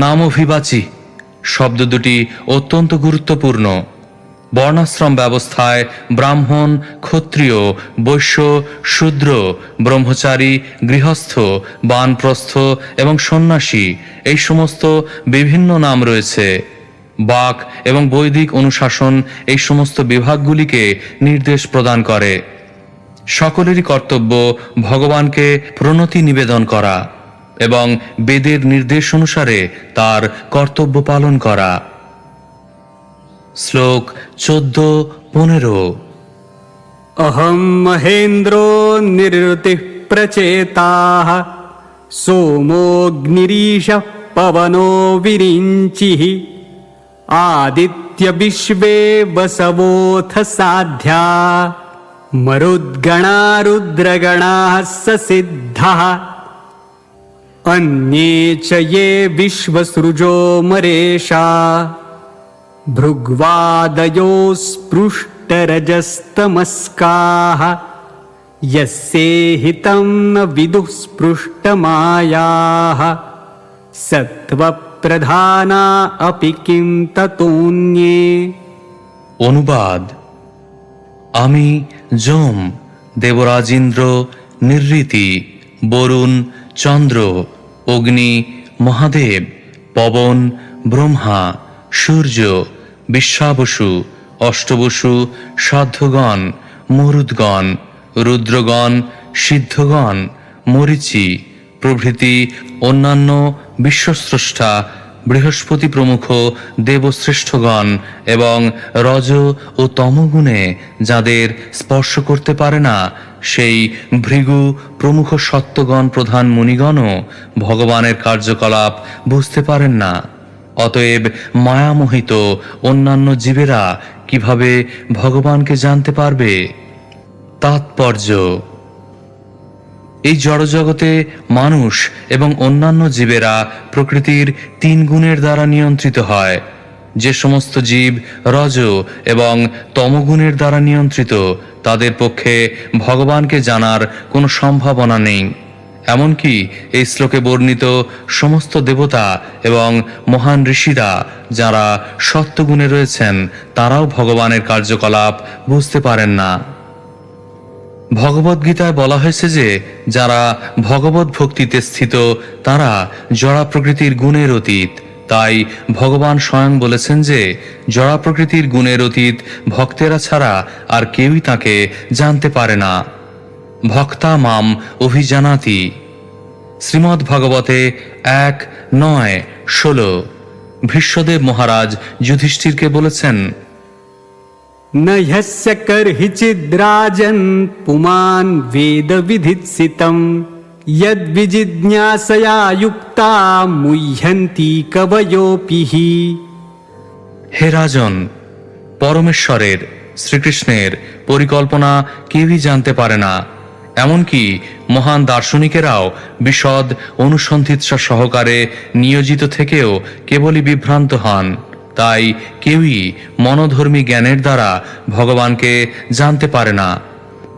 নামভিবাচী শব্দ দুটি অত্যন্ত গুরুত্বপূর্ণ। বর্ণাশ্রম ব্যবস্থায় ব্রাহ্মণ, ক্ষত্রিয়, বৈশ্য, শূদ্র, ব্রহ্মচারী, গৃহস্থ, বানপ্রস্থ এবং সন্ন্যাসী এই সমস্ত বিভিন্ন নাম রয়েছে। বাক এবং বৈদিক অনুশাসন এই সমস্ত বিভাগগুলিকে নির্দেশ প্রদান করে। সকলেরই কর্তব্য ভগবানকে প্রণতি নিবেদন করা এবং বেদের নির্দেশ অনুসারে তার কর্তব্য পালন করা। শ্লোক 14-15 अहं महेन्द्रो निरृतिः प्रचेताः सोमोऽग्निरीशः पवनो विरिञ्चिः आदित्यविश्वे वसवोऽथ साध्या मरुद्गणा रुद्रगणाः ससिद्धः अन्ये च ये विश्वसृजो मरेषा भृग्वादयो स्पृष्टरजस्तमस्काः यस्येहितं न विदुः स्पृष्टमायाः सत्त्वप्रधाना अपि किं ततोऽन्ये। অনুবাদ: আমি যম, দেবরাজেন্দ্র, নিরৃতি, বরুণ, চন্দ্র, অগ্নি, মহাদেব, পবন, ব্রহ্মা, সূর্য, বিশ্বাবসু, অষ্টবসু, সাধ্যগণ, মরুদ্গণ, রুদ্রগণ, সিদ্ধগণ, মরীচি প্রভৃতি অন্যান্য বিশ্বস্রষ্টা বৃহস্পতি প্রমুখ দেবশ্রেষ্ঠগণ এবং রজ ও তমগুণে যাদের স্পর্শ করতে পারে না সেই ভৃগু প্রমুখ সত্যগণ প্রধান মুনিগণও ভগবানের কার্যকলাপ বুঝতে পারেন না। অতএব মায়ামোহিত অন্যান্য জীবেরা কিভাবে ভগবানকে জানতে পারবে? তাৎপর্য: এই জড়জগতে মানুষ এবং অন্যান্য জীবেরা প্রকৃতির 3 গুণের দ্বারা নিয়ন্ত্রিত হয়। যে সমস্ত জীব রজ এবং তমগুণের দ্বারা নিয়ন্ত্রিত তাদের পক্ষে ভগবানকে জানার কোনো সম্ভাবনা নেই। এমনকি এই শ্লোকে বর্ণিত সমস্ত দেবতা এবং মহান ঋষিরা যারা সত্যগুণে রয়েছেন তারাও ভগবানের কার্যকলাপ বুঝতে পারেন না। ভগবদ্গীতায় বলা হয়েছে যে যারা ভগবত ভক্তিতে স্থিত তারা জড়া প্রকৃতির গুণের অতীত, তাই ভগবান স্বয়ং বলেছেন যে জড়া প্রকৃতির গুণের অতীত ভক্তেরা ছাড়া আর কেউই তাকে জানতে পারে না। ভক্তা মাম অভিজানাতি। শ্রীমদ্ ভাগবতে 1:9-16 ভীষ্মদেব মহারাজ যুধিষ্ঠিরকে বলেছেন, न ह्यस्य कर्हिचिद्राजन् पुमान् वेद विधित्सितं यद्विजिज्ञासया युक्ता मुह्यन्ति कवयोऽपि हि। হে রাজন, পরমেশ্বরের শ্রীকৃষ্ণের পরিকল্পনা কেউই জানতে পারে না, এমনকি মহান দার্শনিকেরাও বিশদ অনুসন্ধিৎসা সহকারে নিয়োজিত থেকেও কেবলই বিভ্রান্ত হন। তাই কেউই মনোধর্মী জ্ঞানের দ্বারা ভগবানকে জানতে পারে না।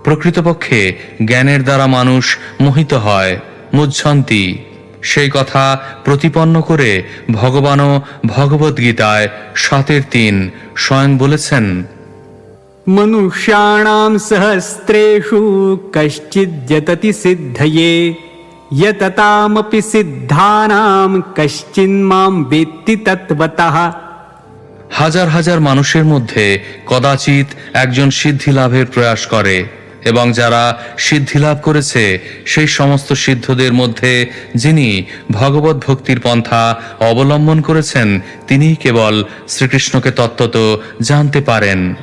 প্রকৃতপক্ষে জ্ঞানের দ্বারা মানুষ মোহিত হয়, মুহ্যন্তি। সেই কথা প্রতিপন্ন করে ভগবানও ভগবদ্গীতায় 7:3 স্বয়ং বলেছেন, मनुष्याणां सहस्रेषु कश्चिद्यतति सिद्धये यततामपि सिद्धानां कश्चिन्मां वेत्ति तत्त्वतः। হাজার হাজার মানুষের মধ্যে কদাচিৎ একজন সিদ্ধি লাভের প্রয়াস করে, এবং যারা সিদ্ধি লাভ করেছে সেই সমস্ত সিদ্ধদের মধ্যে যিনি ভগবত ভক্তির পন্থা অবলম্বন করেছেন তিনিই কেবল শ্রীকৃষ্ণকে তত্ত্বত জানতে পারেন।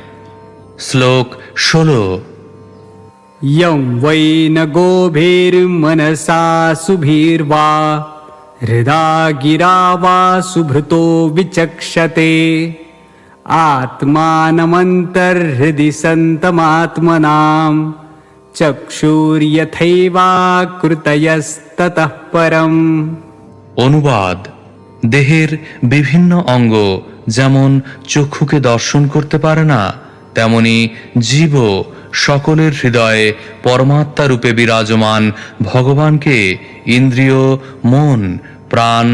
শ্লোক 16। यं वै न गोभिर्मनसा सुभिर्वा हृदा गिरा वा सुभृतो विचक्षते आत्मानमन्तर्हृदि सन्तमात्मनां चक्षुर्यथैवाकृतयस्ततः परम्। অনুবাদ: দেহের বিভিন্ন অঙ্গ যেমন চক্ষুকে দর্শন করতে পারে না, তেমনি জীবও সকলের হৃদয়ে পরমাত্মা রূপে বিরাজমান ভগবানকে ইন্দ্রিয়, মন, প্রাণ,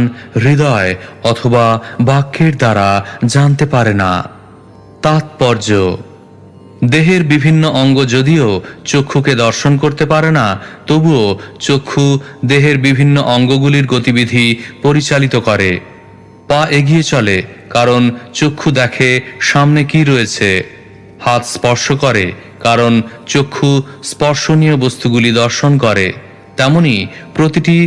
হৃদয় অথবা বাক্যের দ্বারা জানতে পারে না। তাৎপর্য: দেহের বিভিন্ন অঙ্গ যদিও চক্ষুকে দর্শন করতে পারে না, তবুও চক্ষু দেহের বিভিন্ন অঙ্গগুলির গতিবিধি পরিচালিত করে। পা এগিয়ে চলে কারণ চক্ষু দেখে সামনে কি রয়েছে। হাত স্পর্শ করে কারণ চক্ষু স্পর্শনীয় বস্তুগুলি দর্শন করে। তেমনি প্রতিটি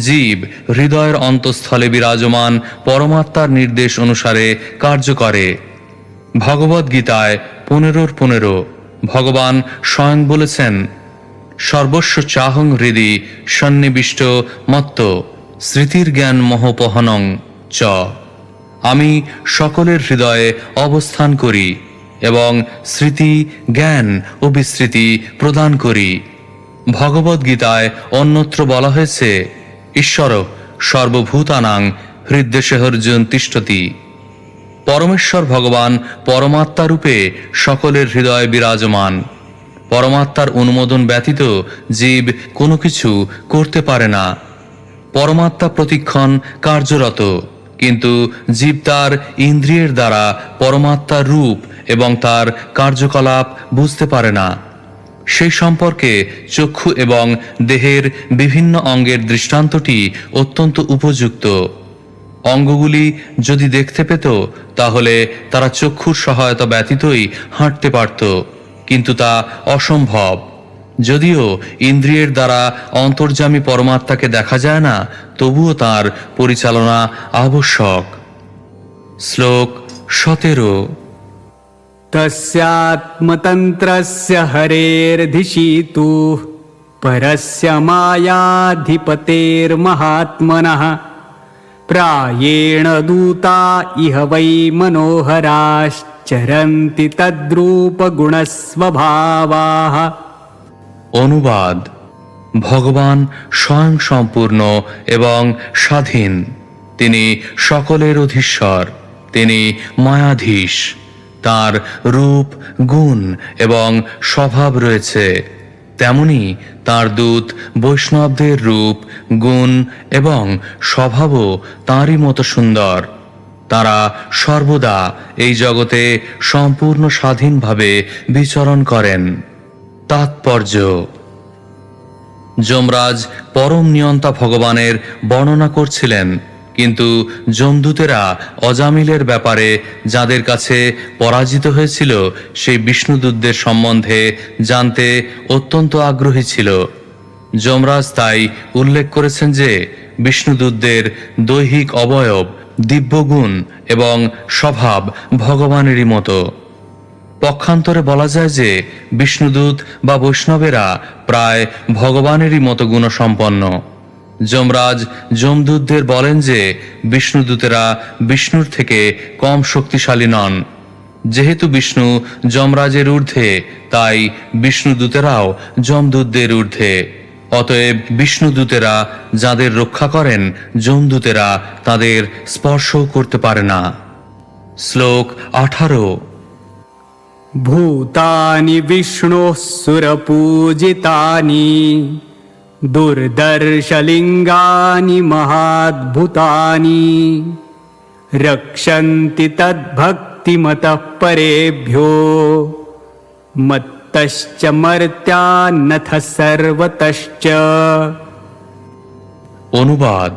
জীব হৃদয়ের অন্তঃস্থলে বিরাজমান পরমাত্মার নির্দেশ অনুসারে কার্য করে। ভগবদ্গীতায় 15:15 ভগবান স্বয়ং বলেছেন, সর্বস্ব চাহং হৃদি সন্নিবিষ্ট মত্ত স্মৃতির জ্ঞান মোহপহনং চ। আমি সকলের হৃদয়ে অবস্থান করি এবং স্মৃতি, জ্ঞান ও বিস্মৃতি প্রদান করি। ভগবদ্গীতায় অন্যত্র বলা হয়েছে, ঈশ্বর সর্বভূতানাং হৃদ্দেশেহর্জুন তিষ্ঠতি। পরমেশ্বর ভগবান পরমাত্মা রূপে সকলের হৃদয়ে বিরাজমান। পরমাত্মার অনুমোদন ব্যতীত জীব কোনো কিছু করতে পারে না। পরমাত্মা প্রতিক্ষণ কার্যরত, কিন্তু জীব তার ইন্দ্রিয়ের দ্বারা পরমাত্মার রূপ এবং তার কার্যকলাপ বুঝতে পারে না। সেই সম্পর্কে চক্ষু এবং দেহের বিভিন্ন অঙ্গের দৃষ্টান্তটি অত্যন্ত উপযুক্ত। অঙ্গগুলি যদি দেখতে পেত তাহলে তারা চক্ষুর সহায়তা ব্যতীতই হাঁটতে পারত, কিন্তু তা অসম্ভব। যদিও ইন্দ্রিয়ের দ্বারা অন্তর্যামী পরমাত্মাকে দেখা যায় না, তবুও তার পরিচালনা আবশ্যক। শ্লোক 17। तस्यात्मतन्त्रस्य हरेर्धिषितुः परस्य मायाधिपतेर्महात्मनः प्रायेण दूता इह वै मनोहराश्चरन्ति तद्रूपगुणस्वभावाः। অনুবাদ: ভগবান স্বয়ং সম্পূর্ণ এবং স্বাধীন। তিনি সকলের অধীশ্বর, তিনি মায়াধীশ। তার রূপ, গুণ এবং স্বভাব রয়েছে। তেমনি তার দূত বৈষ্ণবদের রূপ, গুণ এবং স্বভাবও তাঁরই মতো সুন্দর। তারা সর্বদা এই জগতে সম্পূর্ণ স্বাধীনভাবে বিচরণ করেন। তাৎপর্য: যমরাজ পরম নিয়ন্তা ভগবানের বর্ণনা করছিলেন, কিন্তু যমদূতেরা অজামিলের ব্যাপারে যাদের কাছে পরাজিত হয়েছিল সেই বিষ্ণুদূতদের সম্বন্ধে জানতে অত্যন্ত আগ্রহী ছিল। যমরাজ তাই উল্লেখ করেছেন যে বিষ্ণুদূতদের দৈহিক অবয়ব, দিব্যগুণ এবং স্বভাব ভগবানেরই মতো। পক্ষান্তরে বলা যায় যে বিষ্ণুদূত বা বৈষ্ণবেরা প্রায় ভগবানেরই মতো গুণসম্পন্ন। যমরাজ যমদূতদের বলেন যে বিষ্ণুদূতেরা বিষ্ণুর থেকে কম শক্তিশালী নন। যেহেতু বিষ্ণু যমরাজের ঊর্ধ্বে, তাই বিষ্ণুদূতেরাও যমদূতদের ঊর্ধ্বে। অতএব বিষ্ণুদূতেরা যাদের রক্ষা করেন, যমদূতেরা তাদের স্পর্শও করতে পারে না। শ্লোক 18। ভূতানি বিষ্ণুঃ সুরপূজিতানি দুর্দর্শলিঙ্গানি মহাদ্ভুতানি রক্ষন্তি তদ্ভক্তিমতঃ পরেভ্যো মত্তশ্চ মর্ত্যান্নথ সর্বতশ্চ। অনুবাদ: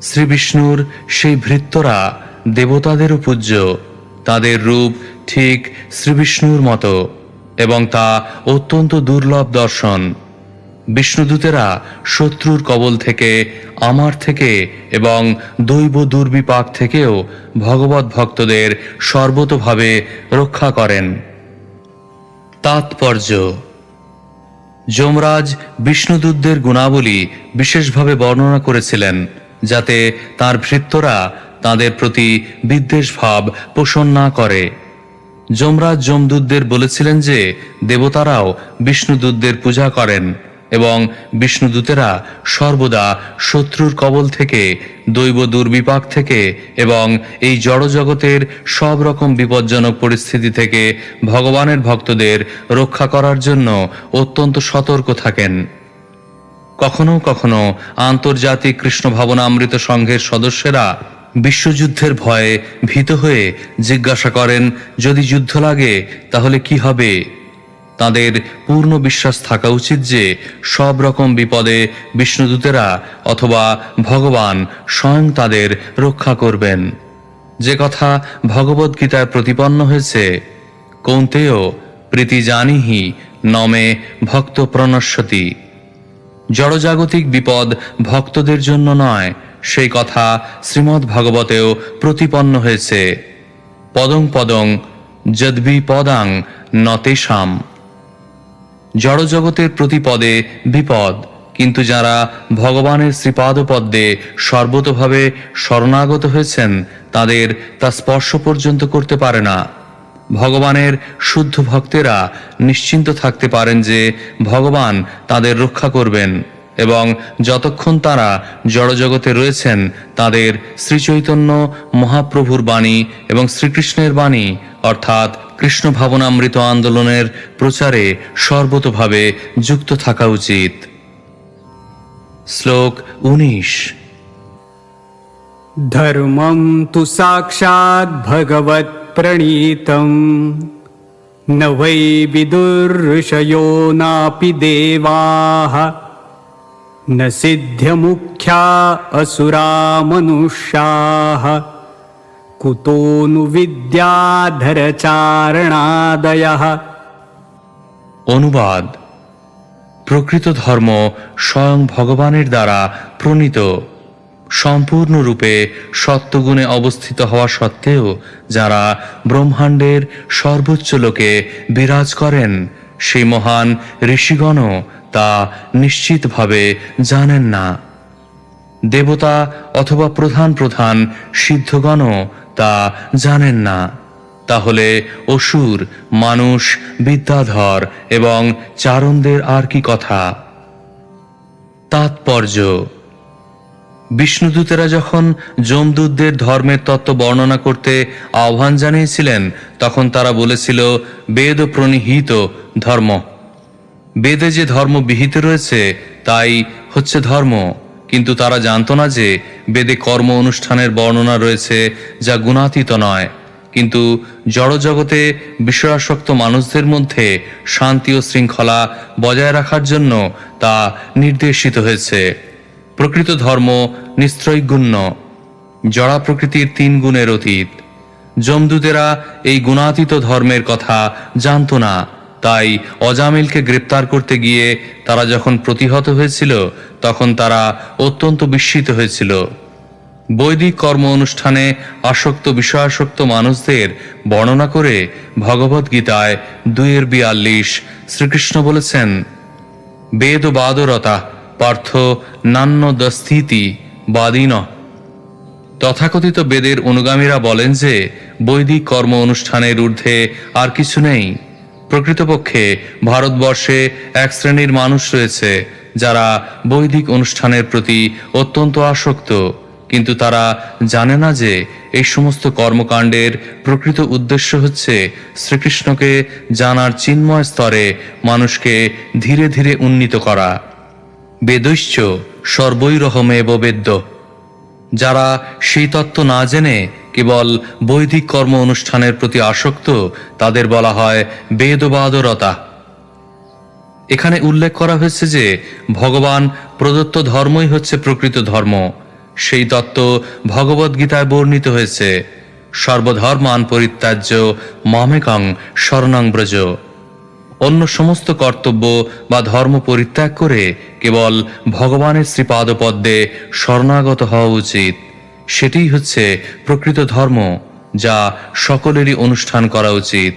শ্রী বিষ্ণুর সেই ভৃত্যরা দেবতাদেরও পূজ্য। তাদের রূপ ঠিক শ্রীবিষ্ণুর মতো এবং তা অত্যন্ত দুর্লভ দর্শন। বিষ্ণুদূতেরা শত্রুর কবল থেকে, আমার থেকে এবং দৈব দুর্বিপাক থেকেও ভগবত ভক্তদের সর্বতোভাবে রক্ষা করেন। তাৎপর্য: যমরাজ বিষ্ণুদূতদের গুণাবলী বিশেষভাবে বর্ণনা করেছিলেন যাতে তার ভৃত্যরা তাদের প্রতি বিদ্বেষ ভাব পোষণ না করে। যমরাজ যমদূতদের বলেছিলেন যে দেবতারাও বিষ্ণুদূতদের পূজা করেন এবং বিষ্ণুদূতেরা সর্বদা শত্রুর কবল থেকে, দৈব দুর্বিপাক থেকে এবং এই জড়জগতের সব রকম বিপজ্জনক পরিস্থিতি থেকে ভগবানের ভক্তদের রক্ষা করার জন্য অত্যন্ত সতর্ক থাকেন। কখনো কখনো আন্তর্জাতিক কৃষ্ণ ভাবনামৃত সংঘের সদস্যরা বিশ্বযুদ্ধের ভয়ে ভীত হয়ে জিজ্ঞাসা করেন, যদি যুদ্ধ লাগে তাহলে কি হবে? তাদের পূর্ণ বিশ্বাস থাকা উচিত যে সব রকম বিপদে বিষ্ণুদূতেরা অথবা ভগবান স্বয়ং তাদের রক্ষা করবেন। যে কথা ভগবদ্গীতায় প্রতিপন্ন হয়েছে, কৌন্তেয় প্রীতি জানিহি নমে ভক্ত প্রণশ্যতি। জড়জাগতিক বিপদ ভক্তদের জন্য নয়, সেই কথা শ্রীমদ্ ভাগবতেও প্রতিপন্ন হয়েছে। পদং পদং যদ্বিপদাং নতেষাম। জড়জগতের প্রতি পদে বিপদ, কিন্তু যারা ভগবানের শ্রীপাদপদ্মে সর্বতোভাবে শরণাগত হয়েছেন তাদের তা স্পর্শ পর্যন্ত করতে পারে না। ভগবানের শুদ্ধ ভক্তেরা নিশ্চিন্ত থাকতে পারেন যে ভগবান তাদের রক্ষা করবেন এবং যতক্ষণ তারা জড়জগতে রয়েছেন তাদের শ্রীচৈতন্য মহাপ্রভুর বাণী এবং শ্রীকৃষ্ণের বাণী অর্থাৎ কৃষ্ণ ভাবনামৃত আন্দোলনের প্রচারে সর্বতোভাবে যুক্ত থাকা উচিত। শ্লোক 19। ধর্মম তু সাক্ষাৎ ভগবৎ প্রণীতম ন বৈ বিদুর্ষয়ো নাপি দেবাঃ ন সিদ্ধ্যমুখ্যা অসুরা মনুষ্যাঃ কুতো নু বিদ্যাধরচারণাদয়ঃ। অনুবাদ: প্রকৃত ধর্ম স্বয়ং ভগবানের দ্বারা প্রণীত। সম্পূর্ণরূপে সত্যগুণে অবস্থিত হওয়া সত্ত্বেও যারা ব্রহ্মাণ্ডের সর্বোচ্চ লোকে বিরাজ করেন সেই মহান ঋষিগণও তা নিশ্চিতভাবে জানেন না। দেবতা অথবা প্রধান প্রধান সিদ্ধগণও তা জানেন না। তাহলে অসুর, মানুষ, বিদ্যাধর এবং চারণদের আর কি কথা? তাৎপর্য: বিষ্ণুদূতেরা যখন যমদূতদের ধর্মের তত্ত্ব বর্ণনা করতে আহ্বান জানিয়েছিলেন তখন তারা বলেছিল বেদ প্রণীহিত ধর্ম। বেদে যে ধর্ম বিহিত রয়েছে তাই হচ্ছে ধর্ম, কিন্তু তারা জানতো না যে বেদে কর্ম অনুষ্ঠানের বর্ণনা রয়েছে যা গুণাতীত নয়, কিন্তু জড়জগতে বিষয়াসক্ত মানুষদের মধ্যে শান্তি ও শৃঙ্খলা বজায় রাখার জন্য তা নির্দেশিত হয়েছে। প্রকৃত ধর্ম নিস্ত্রৈগুণ্য, জড়া প্রকৃতির 3 গুণের অতীত। যমদূতেরা এই গুণাতীত ধর্মের কথা জানত না, তাই অজামিলকে গ্রেপ্তার করতে গিয়ে তারা যখন প্রতিহত হয়েছিল তখন তারা অত্যন্ত বিস্মিত হয়েছিল। বৈদিক কর্ম অনুষ্ঠানে আসক্ত বিষয়াসক্ত মানুষদের বর্ণনা করে ভগবদ্গীতায় 2:42 শ্রীকৃষ্ণ বলেছেন, বেদ বাদরতা পার্থ নান্য দস্থিতি বাদিন। তথাকথিত বেদের অনুগামীরা বলেন যে বৈদিক কর্ম অনুষ্ঠানের ঊর্ধ্বে আর কিছু নেই। প্রকৃতপক্ষে ভারতবর্ষে এক শ্রেণীর মানুষ রয়েছে যারা বৈদিক অনুষ্ঠানের প্রতি অত্যন্ত আসক্ত, কিন্তু তারা জানে না যে এই সমস্ত কর্মকাণ্ডের প্রকৃত উদ্দেশ্য হচ্ছে শ্রীকৃষ্ণকে জানার চিন্ময় স্তরে মানুষকে ধীরে ধীরে উন্নীত করা। বেদৈশ্চ সর্বৈরহমেব বেদ্য। যারা সেই তত্ত্ব না জেনে কেবল বৈদিক কর্ম অনুষ্ঠানের প্রতি আসক্ত, তাদের বলা হয় বেদবাদরতা। এখানে উল্লেখ করা হয়েছে যে ভগবান প্রদত্ত ধর্মই হচ্ছে প্রকৃত ধর্ম। সেই তত্ত্ব ভগবদ্গীতায় বর্ণিত হয়েছে, সর্বধর্মান পরিত্যাজ্য মামেকং শরণং ব্রজ। অন্য সমস্ত কর্তব্য বা ধর্ম পরিত্যাগ করে কেবল ভগবানের শ্রীপাদপদ্মে শরণাগত হওয়া উচিত। সেটিই হচ্ছে প্রকৃত ধর্ম, যা সকলেরই অনুষ্ঠান করা উচিত।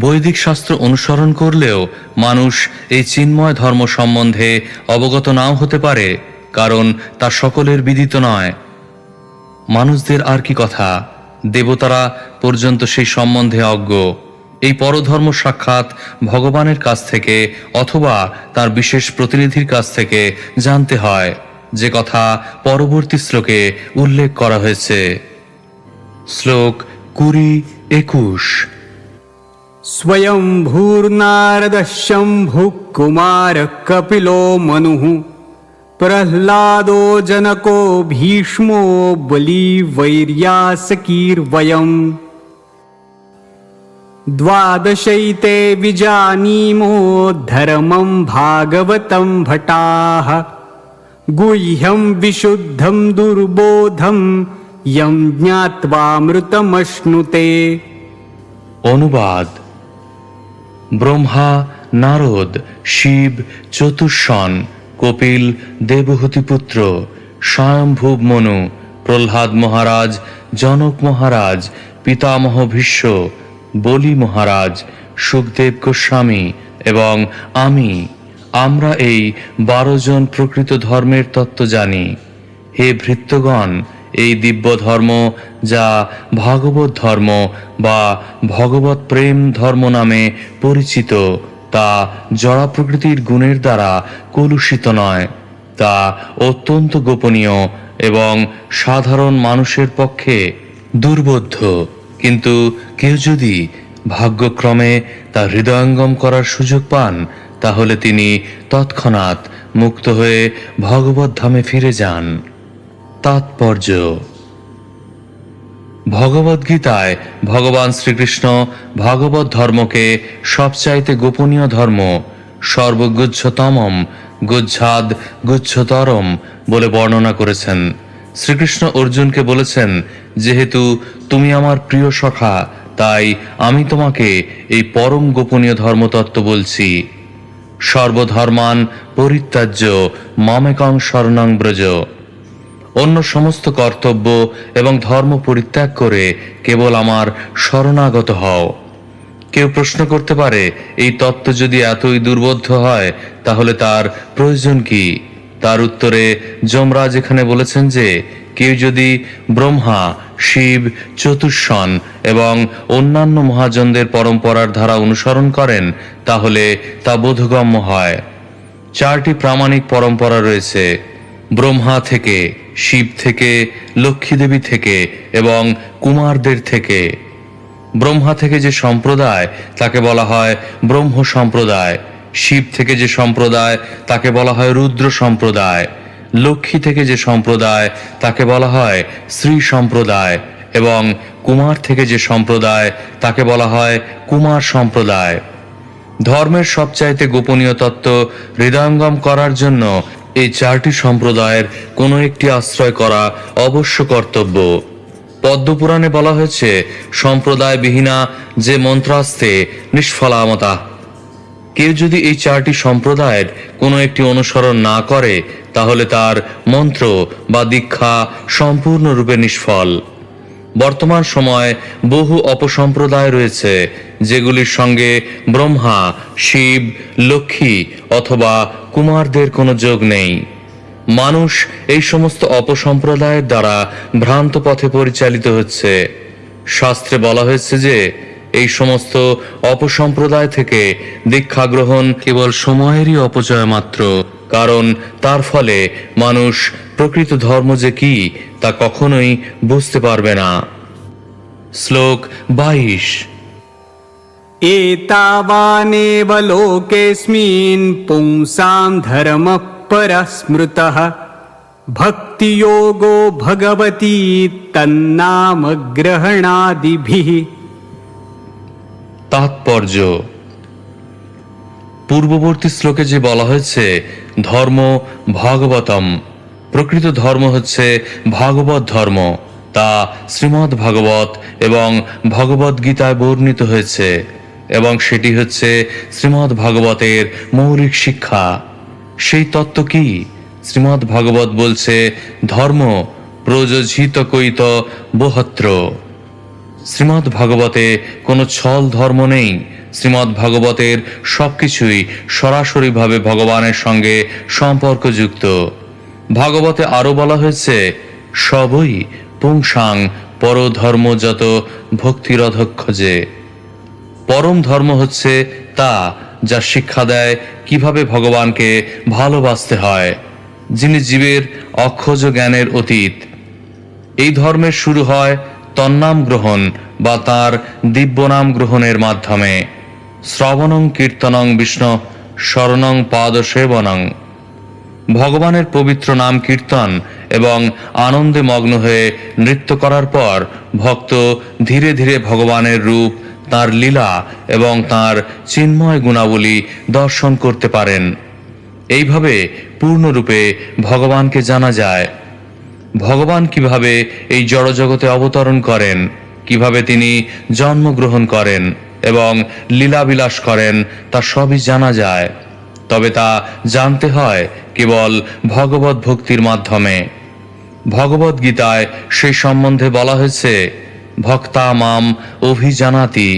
বৈদিক শাস্ত্র অনুসরণ করলেও মানুষ এই চিন্ময় ধর্ম সম্বন্ধে অবগত নাও হতে পারে, কারণ তা সকলের বিদিত নয়। মানুষদের আর কি কথা, দেবতারা পর্যন্ত সেই সম্বন্ধে অজ্ঞ। এই পরধর্ম সাক্ষাৎ ভগবানের কাছ থেকে অথবা তার বিশেষ প্রতিনিধির কাছ থেকে জানতে হয়, যে কথা পরবর্তী শ্লোকে উল্লেখ করা হয়েছে। শ্লোক 20-21। स्वयंभूर्नारदः शम्भुः कुमारः कपिलो मनुः प्रह्लादो जनको भीष्मो बली वैर्यासकीर्वयम् द्वादशैते विजानीमो धर्मं भागवतं भटाः गुह्यं विशुद्धं दुर्बोधं यं ज्ञात्वामृतमश्नुते। অনুবাদ: ব্রহ্মা, নারদ, শিব, চতুষ্ষণ, কপিল, দেবহূতিপুত্র, স্বয়ম্ভুব মনু, প্রহ্লাদ মহারাজ, জনক মহারাজ, পিতামহ ভীষ্ম, বলি মহারাজ, সুখদেব গোস্বামী এবং আমরা এই 12 জন প্রকৃত ধর্মের তত্ত্ব জানি। হে ভৃত্যগণ, এই দিব্য ধর্ম যা ভাগবত ধর্ম বা ভগবত প্রেম ধর্ম নামে পরিচিত, তা জড়া প্রকৃতির গুণের দ্বারা কলুষিত নয়। তা অত্যন্ত গোপনীয় এবং সাধারণ মানুষের পক্ষে দুর্বোধ্য, কিন্তু কেউ যদি ভাগ্যক্রমে তা হৃদয়ঙ্গম করার সুযোগ পান, তাহলে তিনি তৎক্ষণাৎ মুক্ত হয়ে ভগবত ধামে ফিরে যান। তাৎপর্য: ভগবদ্গীতায় ভগবান শ্রীকৃষ্ণ ভাগবত ধর্মকে সবচাইতে গোপনীয় ধর্ম, সর্বগুচ্ছতমম গুজ্জাদ গুচ্ছতরম বলে বর্ণনা করেছেন। শ্রীকৃষ্ণ অর্জুনকে বলেছেন, যেহেতু তুমি আমার প্রিয় সখা, তাই আমি তোমাকে এই পরম গোপনীয় ধর্মতত্ত্ব বলছি। সর্বধর্মান পরিত্যাজ্য মামেকং শরণং ব্রজ। অন্য সমস্ত কর্তব্য এবং ধর্ম পরিত্যাগ করে কেবল আমার শরণাগত হও। কেউ প্রশ্ন করতে পারে, এই তত্ত্ব যদি এতই দুর্বোধ্য হয় তাহলে তার প্রয়োজন কি? তার উত্তরে যমরাজ এখানে বলেছেন যে কেউ যদি ব্রহ্মা, শিব, চতুষ্ষণ এবং অন্যান্য মহাজনদের পরম্পরার ধারা অনুসরণ করেন তাহলে তা বোধগম্য হয়। 4টি প্রামাণিক পরম্পরা রয়েছে: ব্রহ্মা থেকে, শিব থেকে, লক্ষ্মী দেবী থেকে এবং কুমারদের থেকে। ব্রহ্মা থেকে যে সম্প্রদায় তাকে বলা হয় ব্রহ্ম সম্প্রদায়, শিব থেকে যে সম্প্রদায় তাকে বলা হয় রুদ্র সম্প্রদায়, লক্ষ্মী থেকে যে সম্প্রদায় তাকে বলা হয় শ্রী সম্প্রদায় এবং কুমার থেকে যে সম্প্রদায় তাকে বলা হয় কুমার সম্প্রদায়। ধর্মের সবচাইতে গোপনীয় তত্ত্ব হৃদয়ঙ্গম করার জন্য এই চারটি সম্প্রদায়ের কোনো একটি আশ্রয় করা অবশ্য কর্তব্য। পদ্মপুরাণে বলা হয়েছে, সম্প্রদায় বিহীনা যে মন্ত্রাস্তে নিষ্ফলামতা। কেউ যদি এই চারটি সম্প্রদায়ের কোনো একটি অনুসরণ না করে তাহলে তার মন্ত্র বা দীক্ষা সম্পূর্ণরূপে নিষ্ফল। বর্তমান সময়ে বহু অপসম্প্রদায় রয়েছে যেগুলির সঙ্গে ব্রহ্মা, শিব, লক্ষ্মী অথবা কুমারদের কোনো যোগ নেই। মানুষ এই সমস্ত অপসম্প্রদায়ের দ্বারা ভ্রান্ত পথে পরিচালিত হচ্ছে। শাস্ত্রে বলা হয়েছে যে এই সমস্ত অপসম্প্রদায় থেকে দীক্ষা গ্রহণ কেবল সময়েরই অপচয় মাত্র, কারণ তার ফলে মানুষ প্রকৃত ধর্ম যে কি তা কখনোই বুঝতে পারবে না। শ্লোক 22। एतावानेव लोकेऽस्मिन् पुंसां धर्मः परस्मृतः भक्तियोगो भगवती तन्नाम ग्रहणादिभिः। তাৎপর্য: পূর্ববর্তী শ্লোকে যে বলা হয়েছে ধর্ম ভাগবতম, প্রকৃত ধর্ম হচ্ছে ভাগবত ধর্ম, তা শ্রীমদ্ ভাগবত এবং ভগবদ গীতায় বর্ণিত হয়েছে এবং সেটি হচ্ছে শ্রীমদ্ ভাগবতের মৌলিক শিক্ষা। সেই তত্ত্ব কি? শ্রীমদ্ ভাগবত বলছে ধর্ম প্রযোজিত কৈত বহত্র। শ্রীমদ্ ভাগবতে কোনো ছল ধর্ম নেই। শ্রীমদ্ ভাগবতের সবকিছুই সরাসরিভাবে ভগবানের সঙ্গে সম্পর্কযুক্ত। ভাগবতে আরো বলা হয়েছে সবই পুংসাং পরধর্মযত ভক্তিরধক্ষ, যে পরম ধর্ম হচ্ছে তা যা শিক্ষা দেয় কিভাবে ভগবানকে ভালোবাসতে হয়, যিনি জীবের অক্ষজ জ্ঞানের অতীত। এই ধর্মের শুরু হয় তন্নাম গ্রহণ বা তাঁর দিব্যনাম গ্রহণের মাধ্যমে। শ্রবণং কীর্তনং বিষ্ণু শরণং পাদ সেবনং। ভগবানের পবিত্র নাম কীর্তন এবং আনন্দে মগ্ন হয়ে নৃত্য করার পর ভক্ত ধীরে ধীরে ভগবানের রূপ, তাঁর লীলা এবং তাঁর চিন্ময় গুণাবলী দর্শন করতে পারেন। এইভাবে পূর্ণরূপে ভগবানকে জানা যায়। ভগবান কিভাবে এই জড়জগতে অবতরণ করেন, কিভাবে তিনি জন্মগ্রহণ করেন এবং লীলাবিলাস করেন তা সবই জানা যায়। তবে তা জানতে হয় কেবল ভগবত ভক্তির মাধ্যমে। ভগবদ গীতায় সেই সম্বন্ধে বলা হয়েছে ভক্তা মাম অভিজানাতি।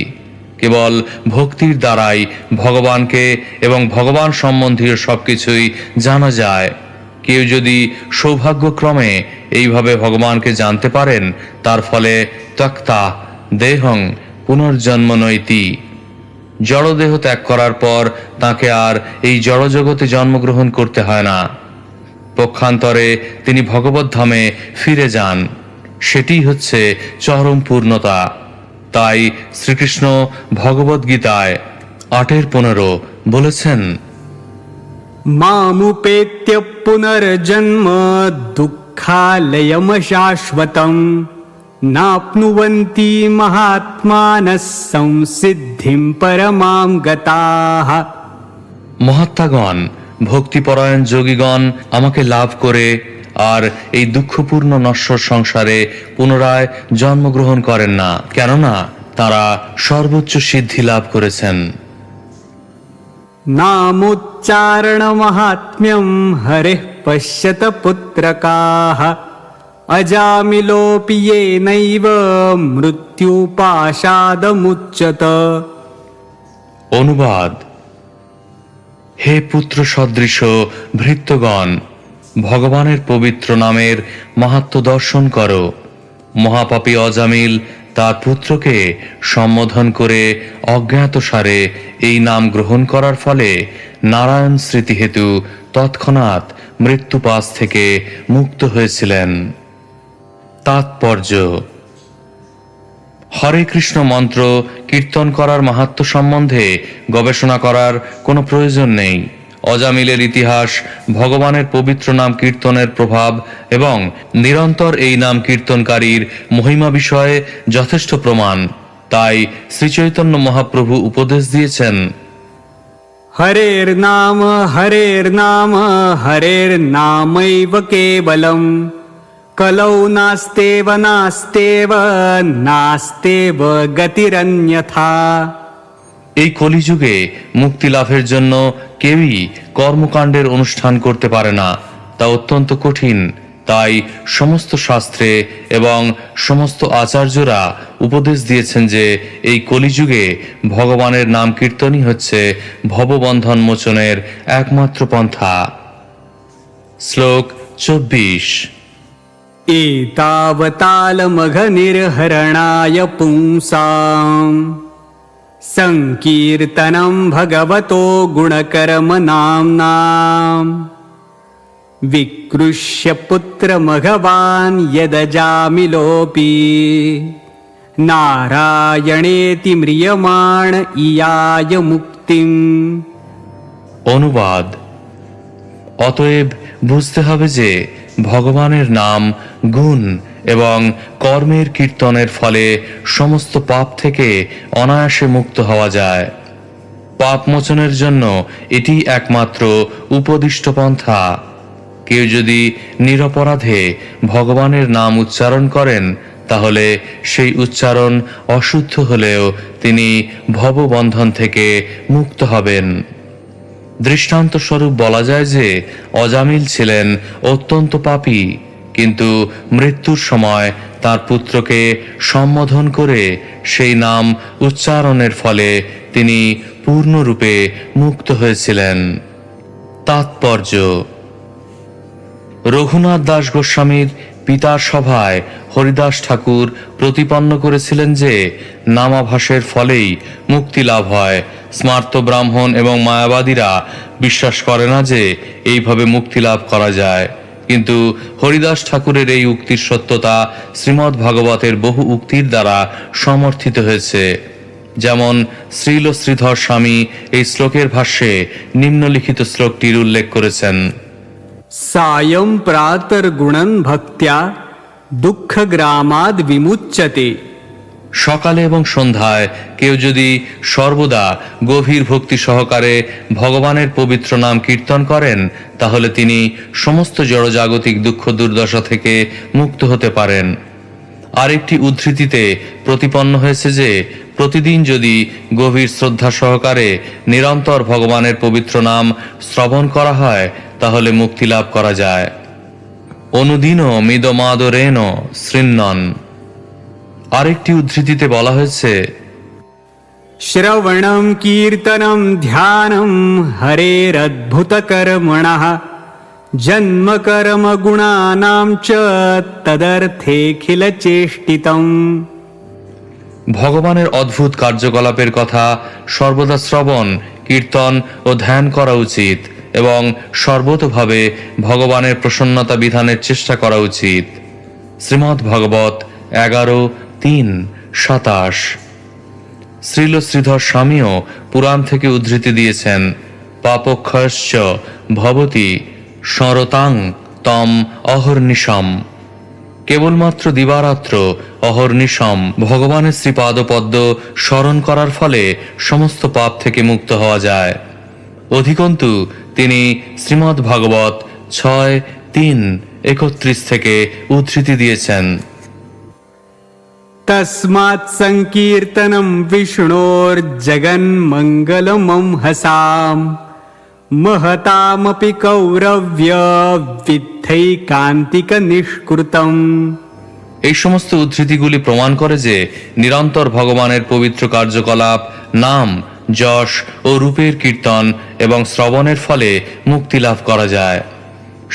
কেবল ভক্তির দ্বারাই ভগবানকে এবং ভগবান সম্বন্ধীয় সবকিছুই জানা যায়। কেউ যদি সৌভাগ্যক্রমে এইভাবে ভগবানকে জানতে পারেন তার ফলে ত্যক্তা দেহং পুনর্জন্ম নৈতি। জড়দেহ ত্যাগ করার পর তাকে আর এই জড়জগতে জন্মগ্রহণ করতে হয় না। পক্ষান্তরে তিনি ভগবত ধামে ফিরে যান। সেটি হচ্ছে চরম পূর্ণতা। তাই শ্রীকৃষ্ণ ভগবদ গীতায় 8:15 বলেছেন, मामुपेत्य पुनर्जन्म दुःखालयम शाश्वतं नाप्नुवन्ति महात्मानः संसिद्धिं परमां गताः। মহাত্মাগণ, ভক্তিপরায়ণ যোগীগণ আমাকে লাভ করে আর এই দুঃখপূর্ণ নশ্বর সংসারে পুনরায় জন্মগ্রহণ করেন না, কেননা তারা সর্বোচ্চ সিদ্ধি লাভ করেছেন। नामोच्चारण महात्म्यं हरिः पश्यत पुत्रकाः अजामिलोऽपि येनैव मृत्युपाशादमुच्यत। অনুবাদ: হে পুত্র সদৃশ ভৃত্যগণ, ভগবানের পবিত্র নামের মাহাত্ম্য দর্শন করো। মহাপাপী অজামিল তার পুত্রকে সম্বোধন করে অজ্ঞাতসারে এই নাম গ্রহণ করার ফলে নারায়ণ স্মৃতি হেতু তৎক্ষণাৎ মৃত্যুপাশ থেকে মুক্ত হয়েছিলেন। তাৎপর্য: হরে কৃষ্ণ মন্ত্র কীর্তন করার মাহাত্ম্য সম্বন্ধে গবেষণা করার কোনো প্রয়োজন নেই। অজামিলের ইতিহাস ভগবানের পবিত্র নাম কীর্তনের প্রভাব এবং নিরন্তর এই নাম কীর্তনকারীর মহিমা বিষয়ে যথেষ্ট প্রমাণ। তাই শ্রী চৈতন্য মহাপ্রভু উপদেশ দিয়েছেন, हरेर्नाम हरेर्नाम हरेर्नामैव केवलम् कलौ नास्तेव नास्तेव नास्तेव गतिरन्यथा। এই কলিযুগে মুক্তি লাভের জন্য কেউই কর্মকাণ্ডের অনুষ্ঠান করতে পারে না, তা অত্যন্ত কঠিন। তাই সমস্ত শাস্ত্রে এবং সমস্ত আচার্যরা উপদেশ দিয়েছেন যে এই কলিযুগে ভগবানের নাম কীর্তনই হচ্ছে ভববন্ধন মোচনের একমাত্র পন্থা। শ্লোক 24। एतावतालमघनिर्हरणाय पुंसाम् सङ्कीर्तनं भगवतो गुणकर्मनाम्नाम् विकृष्य पुत्रमघवान् यदजामिलोऽपि नारायणेति म्रियमाण इयाय मुक्तिम्। অনুবাদ: অতএব বুঝতে হবে যে ভগবানের নাম, গুণ এবং কর্মের কীর্তনের ফলে সমস্ত পাপ থেকে অনায়াসে মুক্ত হওয়া যায়। পাপ মোচনের জন্য এটি একমাত্র উপদিষ্ট পন্থা। কেউ যদি নিরপরাধে ভগবানের নাম উচ্চারণ করেন, তাহলে সেই উচ্চারণ অশুদ্ধ হলেও তিনি ভববন্ধন থেকে মুক্ত হবেন। দৃষ্টান্ত স্বরূপ বলা যায় যে অজামিল ছিলেন অত্যন্ত পাপী, কিন্তু মৃত্যুর সময় তার পুত্রকে সম্বোধন করে সেই নাম উচ্চারণের ফলে তিনি পূর্ণরূপে মুক্ত হয়েছিলেন। তাৎপর্য: রঘুনাথ দাস গোস্বামীর পিতার সভায় হরিদাস ঠাকুর প্রতিপন্ন করেছিলেন যে নামাভাসের ফলেই মুক্তি লাভ হয়। স্মার্ত ব্রাহ্মণ এবং মায়াবাদীরা বিশ্বাস করে না যে এইভাবে মুক্তি লাভ করা যায়, কিন্তু হরিদাস ঠাকুরের এই উক্তির সত্যতা শ্রীমদ্ ভাগবতের বহু উক্তির দ্বারা সমর্থিত হয়েছে। যেমন শ্রীল শ্রীধর স্বামী এই শ্লোকের ভাষ্যে নিম্নলিখিত শ্লোকটির উল্লেখ করেছেন: सायं प्रातर्गुणं भक्त्या दुःखग्रामाद् विमुच्यते। সকালে এবং সন্ধ্যায় কেউ যদি সর্বদা গভীর ভক্তি সহকারে ভগবানের পবিত্র নাম কীর্তন করেন, তাহলে তিনি সমস্ত জড়জাগতিক দুঃখ দুর্দশা থেকে মুক্ত হতে পারেন। আরেকটি উদ্ধৃতিতে প্রতিপন্ন হয়েছে যে প্রতিদিন যদি গভীর শ্রদ্ধা সহকারে নিরন্তর ভগবানের পবিত্র নাম শ্রবণ করা হয়, তাহলে মুক্তি লাভ করা যায়। অনুদিন মিদমাদরেণ শৃণ্বন। আরেকটি উদ্ধৃতিতে বলা হয়েছে: श्रवणं कीर्तनं ध्यानं हरेरद्भुतकर्मणः जन्मकर्मगुणानां च तदर्थेऽखिलचेष्टितम्। ভগবানের অদ্ভুত কার্যকলাপের কথা সর্বদা শ্রবণ, কীর্তন ও ধ্যান করা উচিত এবং সর্বতোভাবে ভগবানের প্রসন্নতা বিধানের চেষ্টা করা উচিত। শ্রীমদ্ ভাগবত 11:3-27। শ্রীল শ্রীধর স্বামীও পুরাণ থেকে উদ্ধৃতি দিয়েছেন: পাপক্ষয়শ্চ ভবতি স্মরতাং তম অহর্নিশম। কেবলমাত্র দিবারাত্র অহর্নিশম ভগবানের শ্রীপাদপদ্ম স্মরণ করার ফলে সমস্ত পাপ থেকে মুক্ত হওয়া যায়। অধিকন্তু তিনি শ্রীমদ্ ভাগবত 6:3-31 থেকে উদ্ধৃতি দিয়েছেন: तस्मात् संकीर्तनं विष्णोर्जगन्मङ्गलमंहसाम् महतामपि कौरव्य विद्धैकान्तिकनिष्कृतम्। এই সমস্ত উদ্ধৃতিগুলি প্রমাণ করে যে নিরন্তর ভগবানের পবিত্র কার্যকলাপ, নাম, যশ ও রূপের কীর্তন এবং শ্রবণের ফলে মুক্তি লাভ করা যায়।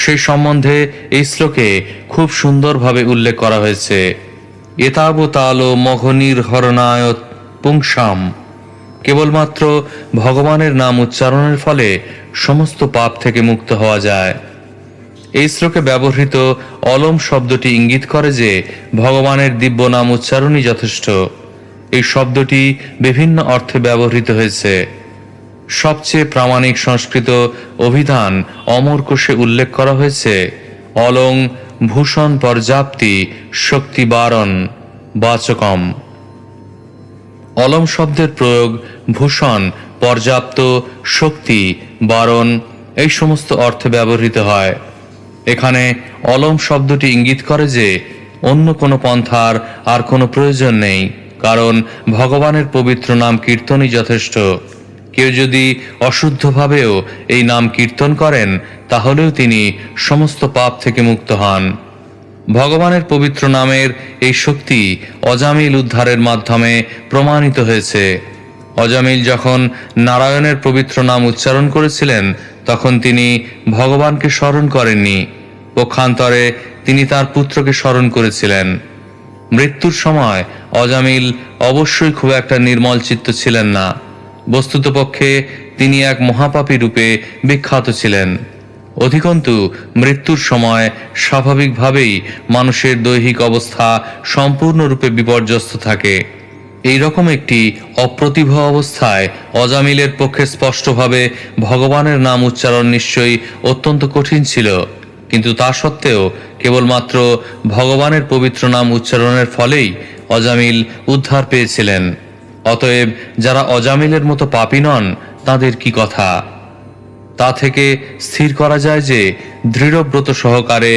সেই সম্বন্ধে এই শ্লোকে খুব সুন্দরভাবে উল্লেখ করা হয়েছে: এতাবতালো মঘনির্হরণায় পুংসাম। কেবলমাত্র ভগবানের নাম উচ্চারণের ফলে সমস্ত পাপ থেকে মুক্ত হওয়া যায়। এই শ্লোকে ব্যবহৃত অলম শব্দটি ইঙ্গিত করে যে ভগবানের দিব্য নাম উচ্চারণই যথেষ্ট। এই শব্দটি বিভিন্ন অর্থে ব্যবহৃত হয়েছে। সবচেয়ে প্রামাণিক সংস্কৃত অভিধান অমর কোষে উল্লেখ করা হয়েছে: অলং ভূষণ পর্যাপ্তি শক্তি বারণ বাচকম। অলম শব্দের প্রয়োগ ভূষণ পর্যাপ্ত, শক্তি, বারণ এই সমস্ত অর্থে ব্যবহৃত হয়। এখানে অলম শব্দটি ইঙ্গিত করে যে অন্য কোনো পন্থার আর কোনো প্রয়োজন নেই, কারণ ভগবানের পবিত্র নাম কীর্তনই যথেষ্ট। কেউ যদি অশুদ্ধভাবেও এই নাম কীর্তন করেন তাহলেও তিনি সমস্ত পাপ থেকে মুক্ত হন। ভগবানের পবিত্র নামের এই শক্তি অজামিল উদ্ধারের মাধ্যমে প্রমাণিত হয়েছে। অজামিল যখন নারায়ণের পবিত্র নাম উচ্চারণ করেছিলেন তখন তিনি ভগবানকে স্মরণ করেননি, পক্ষান্তরে তিনি তার পুত্রকে স্মরণ করেছিলেন। মৃত্যুর সময় অজামিল অবশ্যই খুব একটা নির্মল চিত্ত ছিলেন না। বস্তুতপক্ষে তিনি এক মহাপাপী রূপে বিখ্যাত ছিলেন। অধিকন্তু মৃত্যুর সময় স্বাভাবিকভাবেই মানুষের দৈহিক অবস্থা সম্পূর্ণরূপে বিপর্যস্ত থাকে। এই রকম একটি অপ্রতিভ অবস্থায় অজামিলের পক্ষে স্পষ্টভাবে ভগবানের নাম উচ্চারণ নিশ্চয়ই অত্যন্ত কঠিন ছিল, কিন্তু তা সত্ত্বেও কেবলমাত্র ভগবানের পবিত্র নাম উচ্চারণের ফলেই অজামিল উদ্ধার পেয়েছিলেন। অতএব যারা অজামিলের মতো পাপী নন তাদের কি কথা? তা থেকে স্থির করা যায় যে দৃঢ়ব্রত সহকারে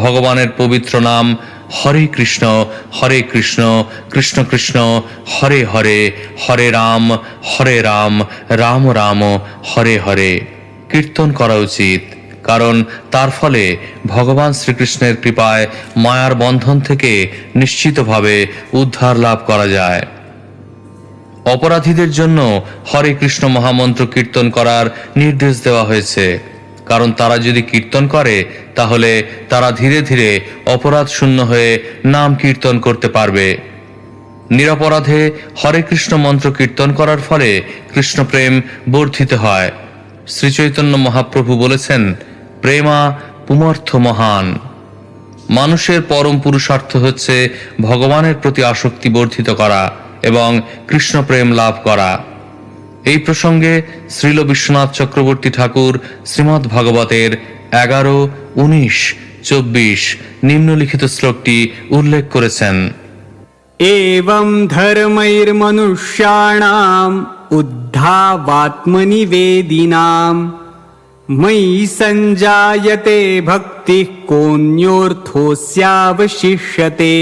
ভগবানের পবিত্র নাম হরে কৃষ্ণ কৃষ্ণ কৃষ্ণ হরে হরে, হরে রাম রাম রাম হরে হরে কীর্তন করা উচিত, কারণ তার ফলে ভগবান শ্রীকৃষ্ণের কৃপায় মায়ার বন্ধন থেকে নিশ্চিতভাবে উদ্ধার লাভ করা যায়। অপরাধীদের জন্য হরে কৃষ্ণ মহামন্ত্র কীর্তন করার নির্দেশ দেওয়া হয়েছে, কারণ তারা যদি কীর্তন করে তাহলে তারা ধীরে ধীরে অপরাধ শূন্য হয়ে নাম কীর্তন করতে পারবে। নিরপরাধে হরে কৃষ্ণ মন্ত্র কীর্তন করার ফলে কৃষ্ণ প্রেম বর্ধিত হয়। শ্রী চৈতন্য মহাপ্রভু বলেছেন, প্রেমা পুমর্থ মহান। মানুষের পরম পুরুষার্থ হচ্ছে ভগবানের প্রতি আসক্তি বর্ধিত করা এবং কৃষ্ণ প্রেম লাভ করা। এই প্রসঙ্গে শ্রীল বিশ্বনাথ চক্রবর্তী ঠাকুর শ্রীমদ্ ভাগবতের 11, 19, 24 নিম্নলিখিত শ্লোকটি উল্লেখ করেছেন। एवं धर्मैर्मनुष्याणाम् उद्धावात्मनिवेदिनां मयि सञ्जायते भक्तिः कोऽन्योऽर्थोऽस्यावशिष्यते।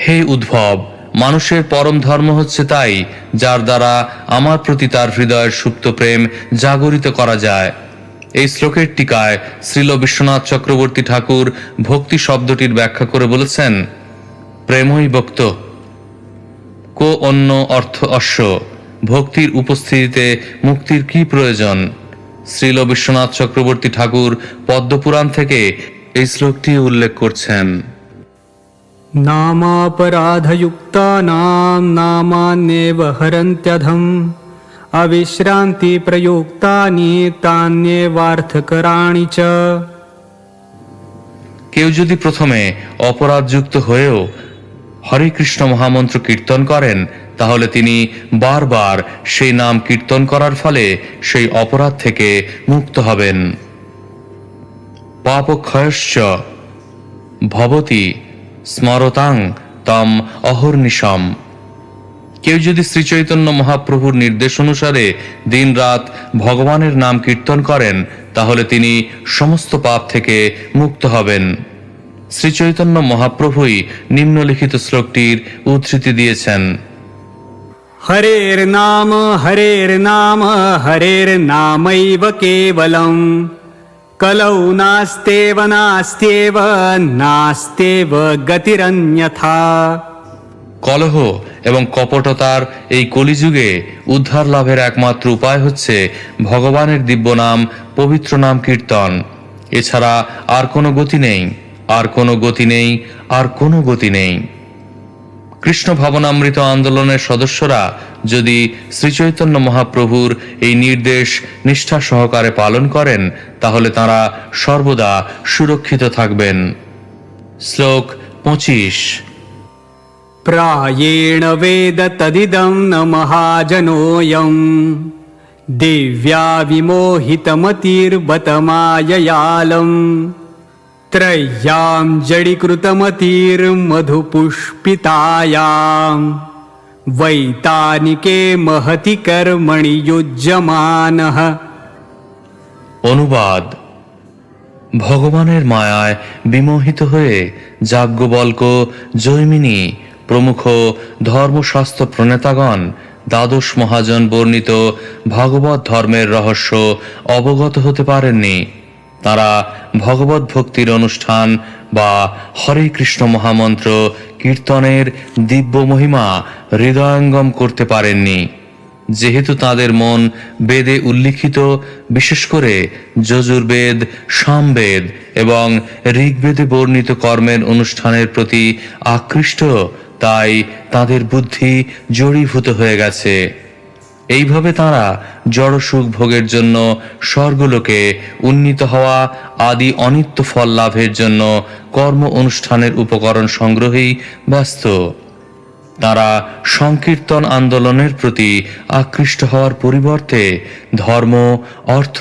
হে উদ্ভব, মানুষের পরম ধর্ম হচ্ছে তাই যার দ্বারা আমার প্রতি তার হৃদয়ের সুপ্ত প্রেম জাগরিত করা যায়। এই শ্লোকের টিকায় শ্রীল বিশ্বনাথ চক্রবর্তী ঠাকুর ভক্তি শব্দটির ব্যাখ্যা করে বলেছেন, প্রেমই ভক্ত কো অন্য অর্থ অশ্ব। ভক্তির উপস্থিতিতে মুক্তির কি প্রয়োজন? শ্রীল বিশ্বনাথ চক্রবর্তী ঠাকুর পদ্মপুরাণ থেকে এই শ্লোকটি উল্লেখ করছেন। नामापराधयुक्तानां नामान्येव हरन्त्यधम् अविश्रान्तिप्रयुक्तानि तान्येवार्थकराणि च। কেউ যদি প্রথমে অপরাধযুক্ত হয়েও হরে কৃষ্ণ মহামন্ত্র কীর্তন করেন তাহলে তিনি বারবার সেই নাম কীর্তন করার ফলে সেই অপরাধ থেকে মুক্ত হবেন। পাপক্ষয়শ্চ ভবতি স্মরতাং তম অহর্নিশম। কেউ যদি শ্রী চৈতন্য মহাপ্রভুর নির্দেশ অনুসারে দিনরাত ভগবানের নাম কীর্তন করেন তাহলে তিনি সমস্ত পাপ থেকে মুক্ত হবেন। শ্রী চৈতন্য মহাপ্রভুই নিম্নলিখিত শ্লোকটির উদ্ধৃতি দিয়েছেন। हरेर्नाम हरेर्नाम हरेर्नामैव केवलम् कलौ नास्तेव नास्त्येव नास्तेव गतिरन्यथा। কলহ এবং কপটতার এই কলিযুগে উদ্ধার লাভের একমাত্র উপায় হচ্ছে ভগবানের দিব্য নাম, পবিত্র নাম কীর্তন। এছাড়া আর কোনো গতি নেই, আর কোনো গতি নেই, আর কোনো গতি নেই। কৃষ্ণ ভাবনামৃত আন্দোলনের সদস্যরা যদি শ্রী চৈতন্য মহাপ্রভুর এই নির্দেশ নিষ্ঠা সহকারে পালন করেন তাহলে তারা সর্বদা সুরক্ষিত থাকবেন। শ্লোক 25। प्रायेण वेद तदिदं न महाजनोऽयं दिव्या विमोहितमतिर्बत माययालम् त्रय्यां जडीकृतमतिर्मधुपुष्पितायां वैतानिके महति कर्मणि युज्यमानः। অনুবাদ: ভগবানের মায়ায় বিমোহিত হয়ে যাজ্ঞবল্ক্য, জৈমিনী প্রমুখ ধর্মশাস্ত্র প্রণেতাগণ দ্বাদশ মহাজন বর্ণিত ভগবত ধর্মের রহস্য অবগত হতে পারেননি। তারা ভগবত ভক্তির অনুষ্ঠান বা হরে কৃষ্ণ মহামন্ত্র কীর্তনের দিব্য মহিমা হৃদয়ঙ্গম করতে পারেননি। যেহেতু তাদের মন বেদে উল্লিখিত, বিশেষ করে যজুর্বেদ, সামবেদ এবং ঋগ্বেদে বর্ণিত কর্মের অনুষ্ঠানের প্রতি আকৃষ্ট, তাই তাদের বুদ্ধি জড়ীভূত হয়ে গেছে। এইভাবে তারা জড় সুখ ভোগের জন্য স্বর্গলোকে উন্নীত হওয়া আদি অনিত্য ফল লাভের জন্য কর্ম অনুষ্ঠানের উপকরণ সংগ্রহেই ব্যস্ত। তারা সংকীর্তন আন্দোলনের প্রতি আকৃষ্ট হওয়ার পরিবর্তে ধর্ম, অর্থ,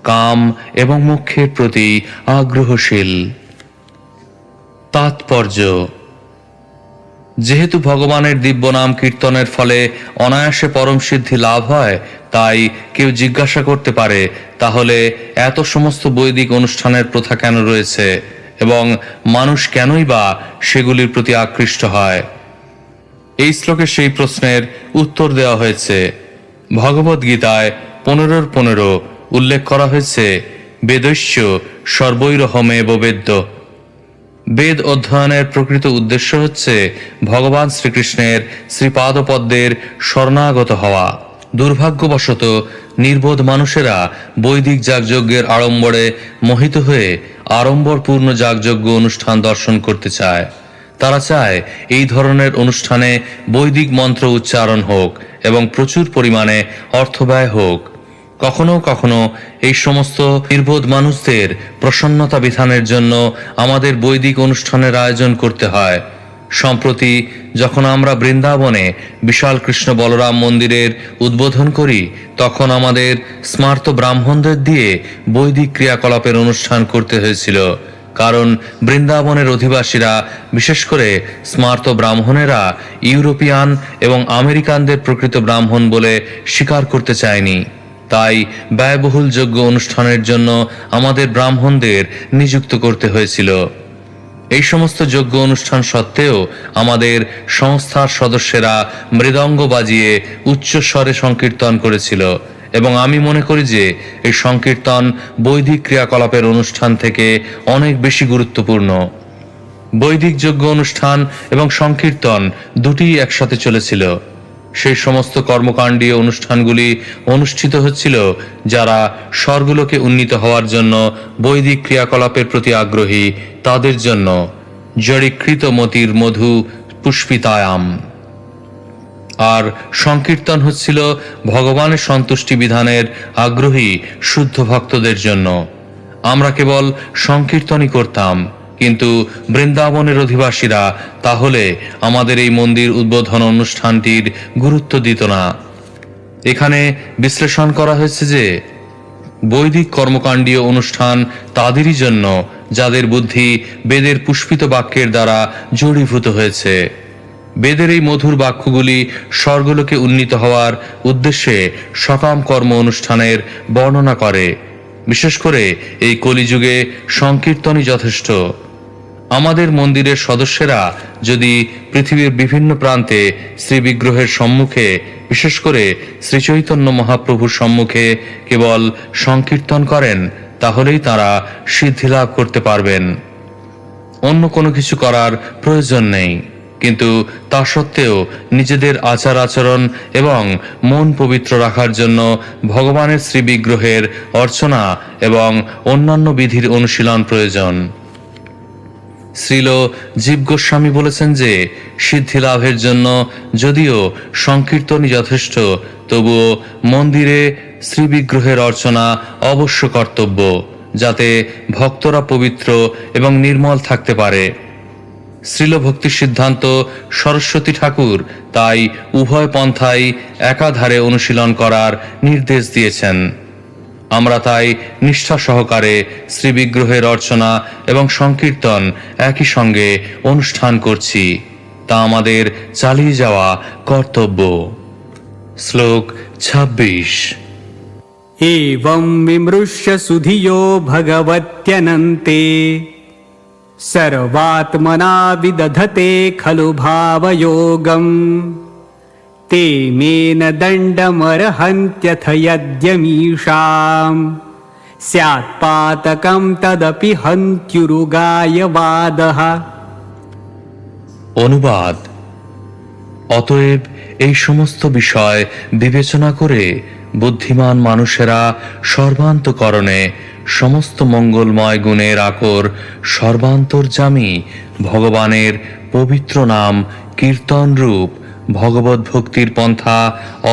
কাম এবং মোক্ষের প্রতি আগ্রহশীল। তাৎপর্য: যেহেতু ভগবানের দিব্য নাম কীর্তনের ফলে অনায়াসে পরম সিদ্ধি লাভ হয়, তাই কেউ জিজ্ঞাসা করতে পারে, তাহলে এত সমস্ত বৈদিক অনুষ্ঠানের প্রথা কেন রয়েছে এবং মানুষ কেনই বা সেগুলির প্রতি আকৃষ্ট হয়? এই শ্লোকে সেই প্রশ্নের উত্তর দেওয়া হয়েছে। ভগবদ গীতায় 15:15 উল্লেখ করা হয়েছে, বেদস্য সর্বৈরহমেব বেদ্য। বেদ অধ্যয়নের প্রকৃত উদ্দেশ্য হচ্ছে ভগবান শ্রীকৃষ্ণের শ্রীপাদপদ্মের শরণাগত হওয়া। দুর্ভাগ্যবশত নির্বোধ মানুষেরা বৈদিক যাগযজ্ঞের আড়ম্বরে মোহিত হয়ে আড়ম্বরপূর্ণ যাগযজ্ঞ অনুষ্ঠান দর্শন করতে চায়। তারা চায় এই ধরনের অনুষ্ঠানে বৈদিক মন্ত্র উচ্চারণ হোক এবং প্রচুর পরিমাণে অর্থ ব্যয় হোক। কখনো কখনো এই সমস্ত নির্বোধ মানুষদের প্রসন্নতা বিধানের জন্য আমাদের বৈদিক অনুষ্ঠানের আয়োজন করতে হয়। সম্প্রতি যখন আমরা বৃন্দাবনে বিশাল কৃষ্ণ বলরাম মন্দিরের উদ্বোধন করি, তখন আমাদের স্মার্ত ব্রাহ্মণদের দিয়ে বৈদিক ক্রিয়াকলাপের অনুষ্ঠান করতে হয়েছিল। কারণ বৃন্দাবনের অধিবাসীরা, বিশেষ করে স্মার্ত ব্রাহ্মণেরা, ইউরোপিয়ান এবং আমেরিকানদের প্রকৃত ব্রাহ্মণ বলে স্বীকার করতে চায়নি। তাই ব্যয়বহুল যজ্ঞ অনুষ্ঠানের জন্য আমাদের ব্রাহ্মণদের নিযুক্ত করতে হয়েছিল। এই সমস্ত যজ্ঞ অনুষ্ঠান সত্ত্বেও আমাদের সংস্থার সদস্যরা মৃদঙ্গ বাজিয়ে উচ্চস্বরে সংকীর্তন করেছিল এবং আমি মনে করি যে এই সংকীর্তন বৈদিক ক্রিয়াকলাপের অনুষ্ঠান থেকে অনেক বেশি গুরুত্বপূর্ণ। বৈদিক যজ্ঞ অনুষ্ঠান এবং সংকীর্তন দুটিই একসাথে চলেছিল। সেই সমস্ত কর্মকাণ্ডীয় অনুষ্ঠানগুলি অনুষ্ঠিত হচ্ছিল যারা স্বর্গলোকে উন্নীত হওয়ার জন্য বৈদিক ক্রিয়াকলাপের প্রতি আগ্রহী, তাদের জন্য। জড়ীকৃত মতির মধু পুষ্পিতায়াম। আর সংকীর্তন হচ্ছিল ভগবানের সন্তুষ্টি বিধানের আগ্রহী শুদ্ধ ভক্তদের জন্য। আমরা কেবল সংকীর্তনই করতাম, কিন্তু বৃন্দাবনের অধিবাসীরা তাহলে আমাদের এই মন্দির উদ্বোধন অনুষ্ঠানটির গুরুত্ব দিত না। এখানে বিশ্লেষণ করা হয়েছে যে বৈদিক কর্মকাণ্ডীয় অনুষ্ঠান তাদেরই জন্য যাদের বুদ্ধি বেদের পুষ্পিত বাক্যের দ্বারা জড়ীভূত হয়েছে। বেদের এই মধুর বাক্যগুলি স্বর্গলোকে উন্নীত হওয়ার উদ্দেশ্যে সকাম কর্ম অনুষ্ঠানের বর্ণনা করে। বিশেষ করে এই কলিযুগে সংকীর্তনই যথেষ্ট। আমাদের মন্দিরের সদস্যরা যদি পৃথিবীর বিভিন্ন প্রান্তে শ্রী বিগ্রহের সম্মুখে, বিশেষ করে শ্রী চৈতন্য মহাপ্রভুর সম্মুখে কেবল সংকীর্তন করেন, তাহলেই তারা সিদ্ধি লাভ করতে পারবেন। অন্য কোনো কিছু করার প্রয়োজন নেই। কিন্তু তা সত্ত্বেও নিজেদের আচার আচরণ এবং মন পবিত্র রাখার জন্য ভগবানের শ্রী বিগ্রহের অর্চনা এবং অন্যান্য বিধির অনুশীলন প্রয়োজন। শ্রীল জীব গোস্বামী বলেছেন যে সিদ্ধি লাভের জন্য যদিও সংকীর্তনই যথেষ্ট, তবুও মন্দিরে শ্রী বিগ্রহের অর্চনা অবশ্য কর্তব্য, যাতে ভক্তরা পবিত্র এবং নির্মল থাকতে পারে। শ্রীল ভক্তি সিদ্ধান্ত সরস্বতী ঠাকুর তাই উভয় পন্থাই একাধারে অনুশীলন করার নির্দেশ দিয়েছেন। আমরা তাই নিষ্ঠা সহকারে শ্রী বিগ্রহের অর্চনা এবং সংকীর্তন একই সঙ্গে অনুষ্ঠান করছি। তা আমাদের চালিয়ে যাওয়া কর্তব্য। শ্লোক ২৬। एवं विमृश्य सुधियो भगवत्यनन्ते सर्वात्मना विदधते खलु भावयोगम् ते मेन दण्डमर्हन्त्यथ यद्यमीषाम् स्यात्पातकं तदपि हन्त्युरुगायवादः। অনুবাদ: অতএব এই সমস্ত বিষয় বিবেচনা করে বুদ্ধিমান মানুষেরা সর্বান্তকরণে সমস্ত মঙ্গলময় গুণের আকর সর্বান্তর্যামী ভগবানের পবিত্র নাম কীর্তন রূপ ভগবত ভক্তির পন্থা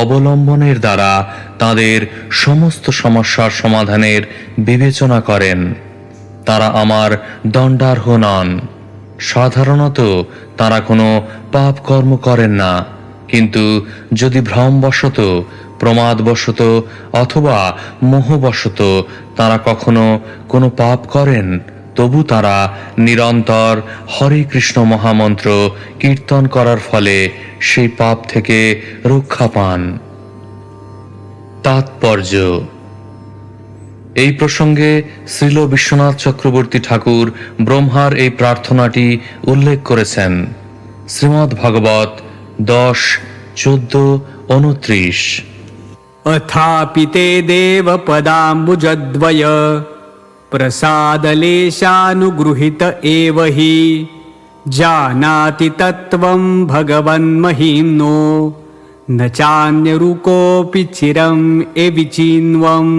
অবলম্বনের দ্বারা তাদের সমস্ত সমস্যার সমাধানের বিবেচনা করেন। তারা আমার দণ্ডার্হ নন। সাধারণত তারা কোনো পাপ কর্ম করেন না, কিন্তু যদি ভ্রমবশত, প্রমাদবশত অথবা মোহবশত তারা কখনো কোনো পাপ করেন, তবু তারা নিরন্তর হরে কৃষ্ণ মহামন্ত্র কীর্তন করার ফলে সেই পাপ থেকে রক্ষা পান। তাৎপর্য: এই প্রসঙ্গে শ্রীল বিশ্বনাথ চক্রবর্তী ঠাকুর ব্রহ্মার এই প্রার্থনাটি উল্লেখ করেছেন। শ্রীমদ্ ভাগবত 10:14-29। अथापि ते देवपदाम्बुजद्वय प्रसादलेशानुगृहीत एव हि जानाति तत्त्वं भगवन्महिम्नो न चान्यरुकोऽपि चिरम् एविचिन्वम्।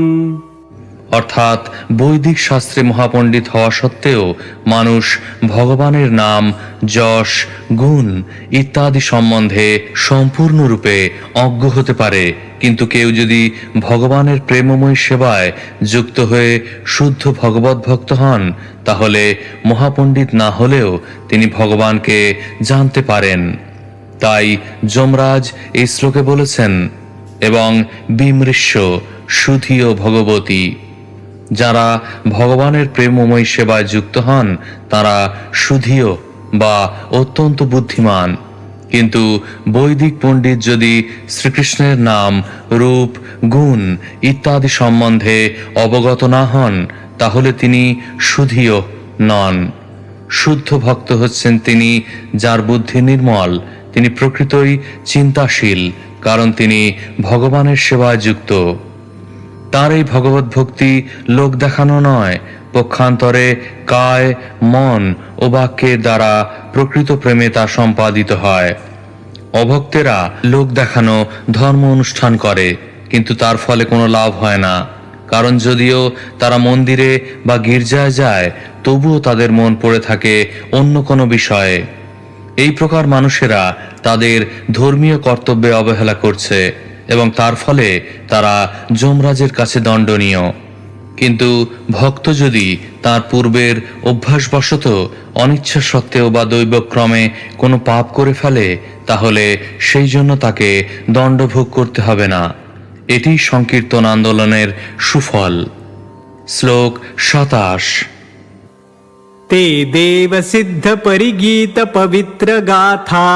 অর্থাৎ বৈদিক শাস্ত্রে মহাপণ্ডিত হওয়া সত্ত্বেও মানুষ ভগবানের নাম, যশ, গুণ ইত্যাদি সম্বন্ধে সম্পূর্ণরূপে অজ্ঞ হতে পারে, কিন্তু কেউ যদি ভগবানের প্রেমময় সেবায় যুক্ত হয়ে শুদ্ধ ভগবত ভক্ত হন, তাহলে মহাপণ্ডিত না হলেও তিনি ভগবানকে জানতে পারেন। তাই যমরাজ এই শ্লোকে বলেছেন, এবং বিমৃশ্য সুধিও ভগবতী। যারা ভগবানের প্রেমময় সেবায় যুক্ত হন তারা সুধীয় বা অত্যন্ত বুদ্ধিমান, কিন্তু বৈদিক পণ্ডিত যদি শ্রীকৃষ্ণের নাম, রূপ, গুণ ইত্যাদি সম্বন্ধে অবগত না হন, তাহলে তিনি সুধীয় নন। শুদ্ধ ভক্ত হচ্ছেন তিনি যার বুদ্ধি নির্মল, তিনি প্রকৃতই চিন্তাশীল, কারণ তিনি ভগবানের সেবায় যুক্ত। তার এই ভগবত ভক্তি লোক দেখানো নয়, পক্ষান্তরে কায়, মন ও বাক্যের দ্বারা প্রকৃত প্রেমে তা সম্পাদিত হয়। অভক্তেরা লোক দেখানো ধর্ম অনুষ্ঠান করে, কিন্তু তার ফলে কোনো লাভ হয় না, কারণ যদিও তারা মন্দিরে বা গির্জায় যায়, তবুও তাদের মন পড়ে থাকে অন্য কোনো বিষয়ে। এই প্রকার মানুষেরা তাদের ধর্মীয় কর্তব্যে অবহেলা করছে এবং তার ফলে তারা যমরাজের কাছে দণ্ডনীয়। কিন্তু ভক্ত যদি তার পূর্বের অভ্যাসবশত অনিচ্ছা সত্ত্বেও বা দৈবক্রমে কোনো পাপ করে ফেলে, তাহলে সেই জন্য তাকে দণ্ডভোগ করতে হবে না। এটি সংকীর্তন আন্দোলনের সুফল। শ্লোক ২৭। ते देव सिद्ध परिगीत पवित्र गाथा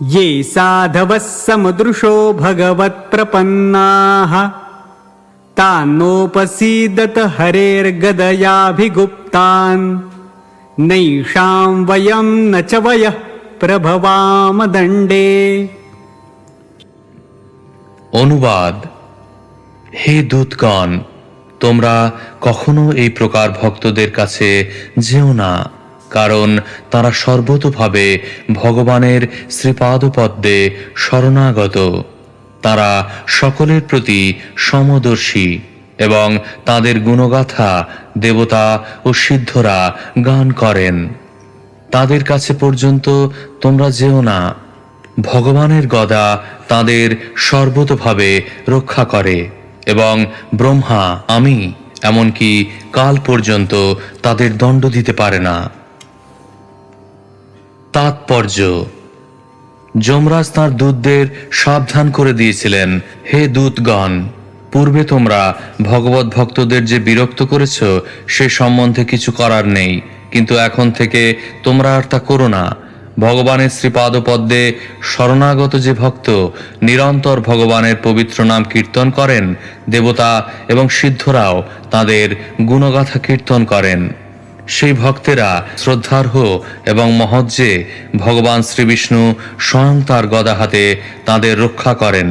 ये साधवः समदृशो भगवत् प्रपन्नाः तान्नोपसीदत हरेर्गदयाभिगुप्तान् नैषां वयं न च वयः प्रभवाम दण्डे। অনুবাদ: হে দূতগণ, তোমরা কখনো এই প্রকার ভক্তদের কাছে যেও না, কারণ তারা সর্বতোভাবে ভগবানের শ্রীপাদপদ্মে শরণাগত। তারা সকলের প্রতি সমদর্শী এবং তাদের গুণগাথা দেবতা ও সিদ্ধরা গান করেন। তাদের কাছে পর্যন্ত তোমরা যেও না। ভগবানের গদা তাদের সর্বতোভাবে রক্ষা করে এবং ব্রহ্মা, আমি, এমনকি কাল পর্যন্ত তাদের দণ্ড দিতে পারে না। তাৎপর্য: যমরাজ তাঁর দূতদের সাবধান করে দিয়েছিলেন, হে দূতগণ, পূর্বে তোমরা ভগবত ভক্তদের যে বিরক্ত করেছ সে সম্বন্ধে কিছু করার নেই, কিন্তু এখন থেকে তোমরা আর তা করো না। ভগবানের শ্রীপাদপদ্মে শরণাগত যে ভক্ত নিরন্তর ভগবানের পবিত্র নাম কীর্তন করেন, দেবতা এবং সিদ্ধরাও তাদের গুণগাথা কীর্তন করেন। সেই ভক্তেরা শ্রদ্ধার্হ এবং মহৎ যে ভগবান শ্রীবিষ্ণু স্বয়ং তার গদা হাতে তাদের রক্ষা করেন।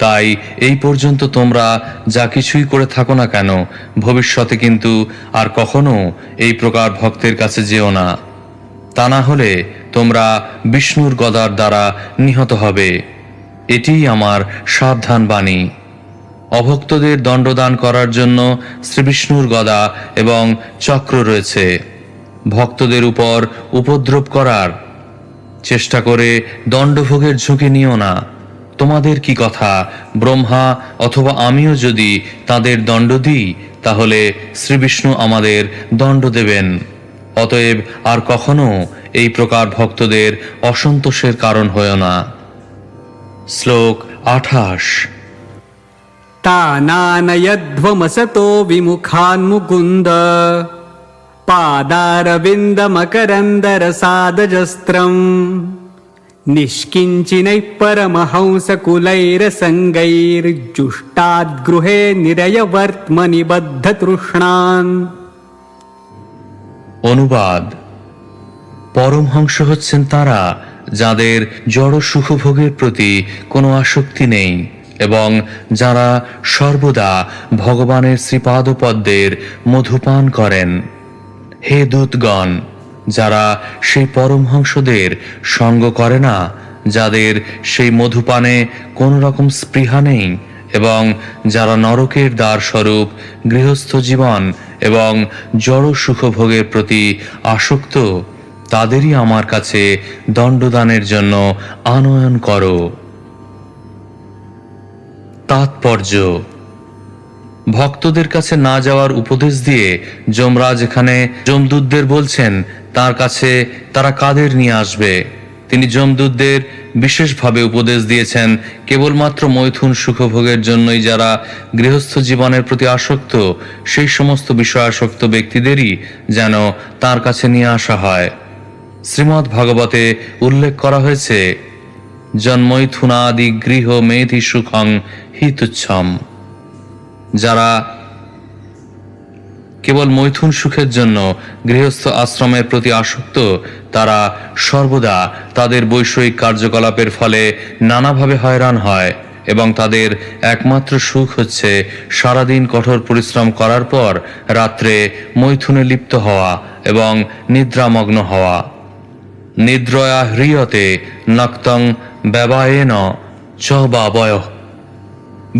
তাই এই পর্যন্ত তোমরা যা কিছুই করে থাকো না কেন, ভবিষ্যতে কিন্তু আর কখনো এই প্রকার ভক্তের কাছে যেও না। তা না হলে তোমরা বিষ্ণুর গদার দ্বারা নিহত হবে। এটিই আমার সাবধান বাণী। অভক্তদের দণ্ডদান করার জন্য শ্রীবিষ্ণুর গদা এবং চক্র রয়েছে। ভক্তদের উপর উপদ্রব করার চেষ্টা করে দণ্ডভোগের ঝুঁকি নিও না। তোমাদের কি কথা, ব্রহ্মা অথবা আমিও যদি তাদের দণ্ড দিই, তাহলে শ্রীবিষ্ণু আমাদের দণ্ড দেবেন। অতএব আর কখনো এই প্রকার ভক্তদের অসন্তোষের কারণ হয়েও না। শ্লোক 28। तानानयध्वमसतो विमुखान्मुकुन्द पादारविन्दमकरन्दरसादजस्त्रम् निष्किञ्चिनैः परमहंसकुलैरसङ्गैर्जुष्टाद्गृहे निरयवर्त्मनि बद्धतृष्णान्। অনুবাদ: পরমহংস হচ্ছেন তারা যাদের জড় সুখভোগের প্রতি কোনো আসক্তি নেই এবং যারা সর্বদা ভগবানের শ্রীপাদপদ্মের মধুপান করেন। হে দূতগণ, যারা সেই পরমহংসদের সঙ্গ করে না, যাদের সেই মধুপানে কোনো রকম স্পৃহা নেই এবং যারা নরকের দ্বার স্বরূপ গৃহস্থ জীবন এবং জড় সুখভোগের প্রতি আসক্ত, তাদেরই আমার কাছে দণ্ডদানের জন্য আনয়ন করো। তাৎপর্য: ভক্তদের কাছে না যাওয়ার উপদেশ দিয়ে যমরাজ এখানে যমদূতদের বলছেন তার কাছে তারা কাদের নিয়ে আসবে। তিনি যমদূতদের বিশেষভাবে উপদেশ দিয়েছেন কেবলমাত্র মৈথুন সুখভোগের জন্যই যারা গৃহস্থ জীবনের প্রতি আসক্ত, সেই সমস্ত বিষয়াসক্ত ব্যক্তিদেরই যেন তার কাছে নিয়ে আসা হয়। শ্রীমদ্ ভাগবতে উল্লেখ করা হয়েছে, জন্মৈথুনাদি গৃহ মেধি সুখং হি তুচ্ছম। যারা কেবল মৈথুন সুখের জন্য গৃহস্থ আশ্রমের প্রতি আসক্ত, তারা সর্বদা তাদের বৈষয়িক কার্যকলাপের ফলে নানাভাবে হয়রান হয় এবং তাদের একমাত্র সুখ হচ্ছে সারাদিন কঠোর পরিশ্রম করার পর রাত্রে মৈথুনে লিপ্ত হওয়া এবং নিদ্রামগ্ন হওয়া। নিদ্রয়া হ্রিয়তে নক্তং ব্যবায়েন চ বাবয়।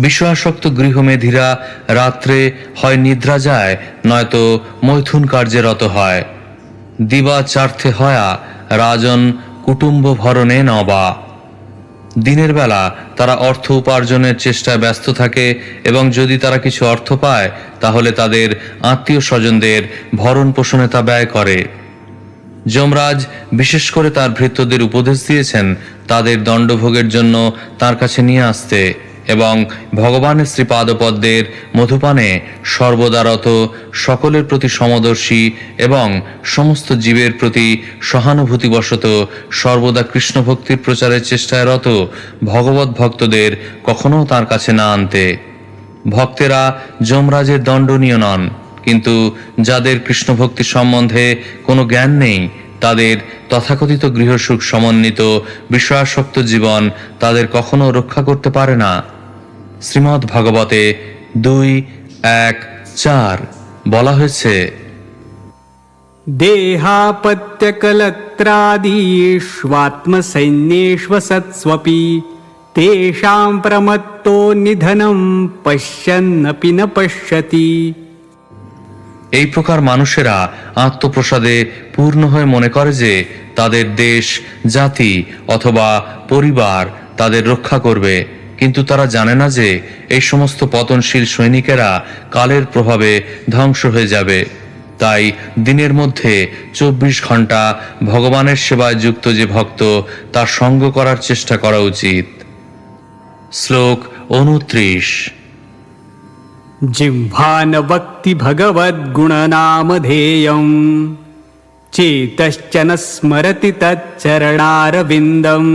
বিষয়াসক্ত গৃহমেধিরা রাত্রে হয় নিদ্রা যায়, নয়তো মৈথুন কার্যে রত হয়। দিবাচার্থে হয়া রাজন কুটুম্ব ভরণে নবা। দিনের বেলা তারা অর্থ উপার্জনের চেষ্টায় ব্যস্ত থাকে এবং যদি তারা কিছু অর্থ পায় তাহলে তাদের আত্মীয় স্বজনদের ভরণ পোষণে তা ব্যয় করে। যমরাজ বিশেষ করে তার ভৃত্যদের উপদেশ দিয়েছেন তাদের দণ্ডভোগের জন্য তার কাছে নিয়ে আসতে এবং ভগবানের শ্রীপাদপদ্মের মধুপানে সর্বদারত, সকলের প্রতি সমদর্শী এবং সমস্ত জীবের প্রতি সহানুভূতিবশত সর্বদা কৃষ্ণ ভক্তির প্রচারের চেষ্টায় রত ভগবত ভক্তদের কখনো তার কাছে না আনতে। ভক্তেরা যমরাজের দণ্ডনীয় নন, কিন্তু যাদের কৃষ্ণ ভক্তি সম্বন্ধে কোনো জ্ঞান নেই, তাদের তথাকথিত গৃহসুখ সমন্বিত বিষয়াসক্ত জীবন তাদের কখনো রক্ষা করতে পারে না। শ্রীমদ্ ভাগবতে 2:1-4 বলা হয়েছে, देहापत्यकलत्रादीष्वात्मसैन्येष्वसत्स्वपि तेषां प्रमत्तो निधनं पश्यन्नपि न पश्यति। এই প্রকার মানুষেরা আত্মপ্রসাদে পূর্ণ হয়ে মনে করে যে তাদের দেশ, জাতি অথবা পরিবার তাদের রক্ষা করবে, কিন্তু তারা জানে না যে এই সমস্ত পতনশীল সৈনিকেরা কালের প্রভাবে ধ্বংস হয়ে যাবে। তাই দিনের মধ্যে 24 ঘন্টা ভগবানের সেবায় যুক্ত যে ভক্ত, তার সঙ্গ করার চেষ্টা করা উচিত। শ্লোক 29। जिह्वानवक्ति भगवद्गुणनामधेयम् चेतश्च न स्मरति तच्चरणारविन्दम्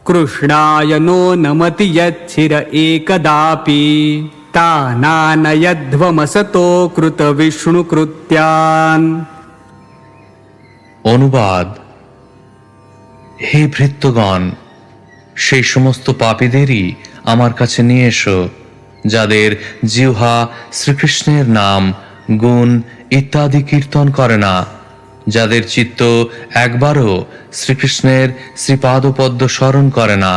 कृष्णाय नो नमति यच्छिर एकदापि तानानयध्वमसतो कृतविष्णुकृत्यान्। অনুবাদ: হে ভৃত্যগণ, সেই সমস্ত পাপীদেরই আমার কাছে নিয়ে এসো যাদের জিহ্বা শ্রীকৃষ্ণের নাম, গুণ ইত্যাদি কীর্তন করে না, যাদের চিত্ত একবারও শ্রীকৃষ্ণের শ্রীপাদপদ্ম স্মরণ করে না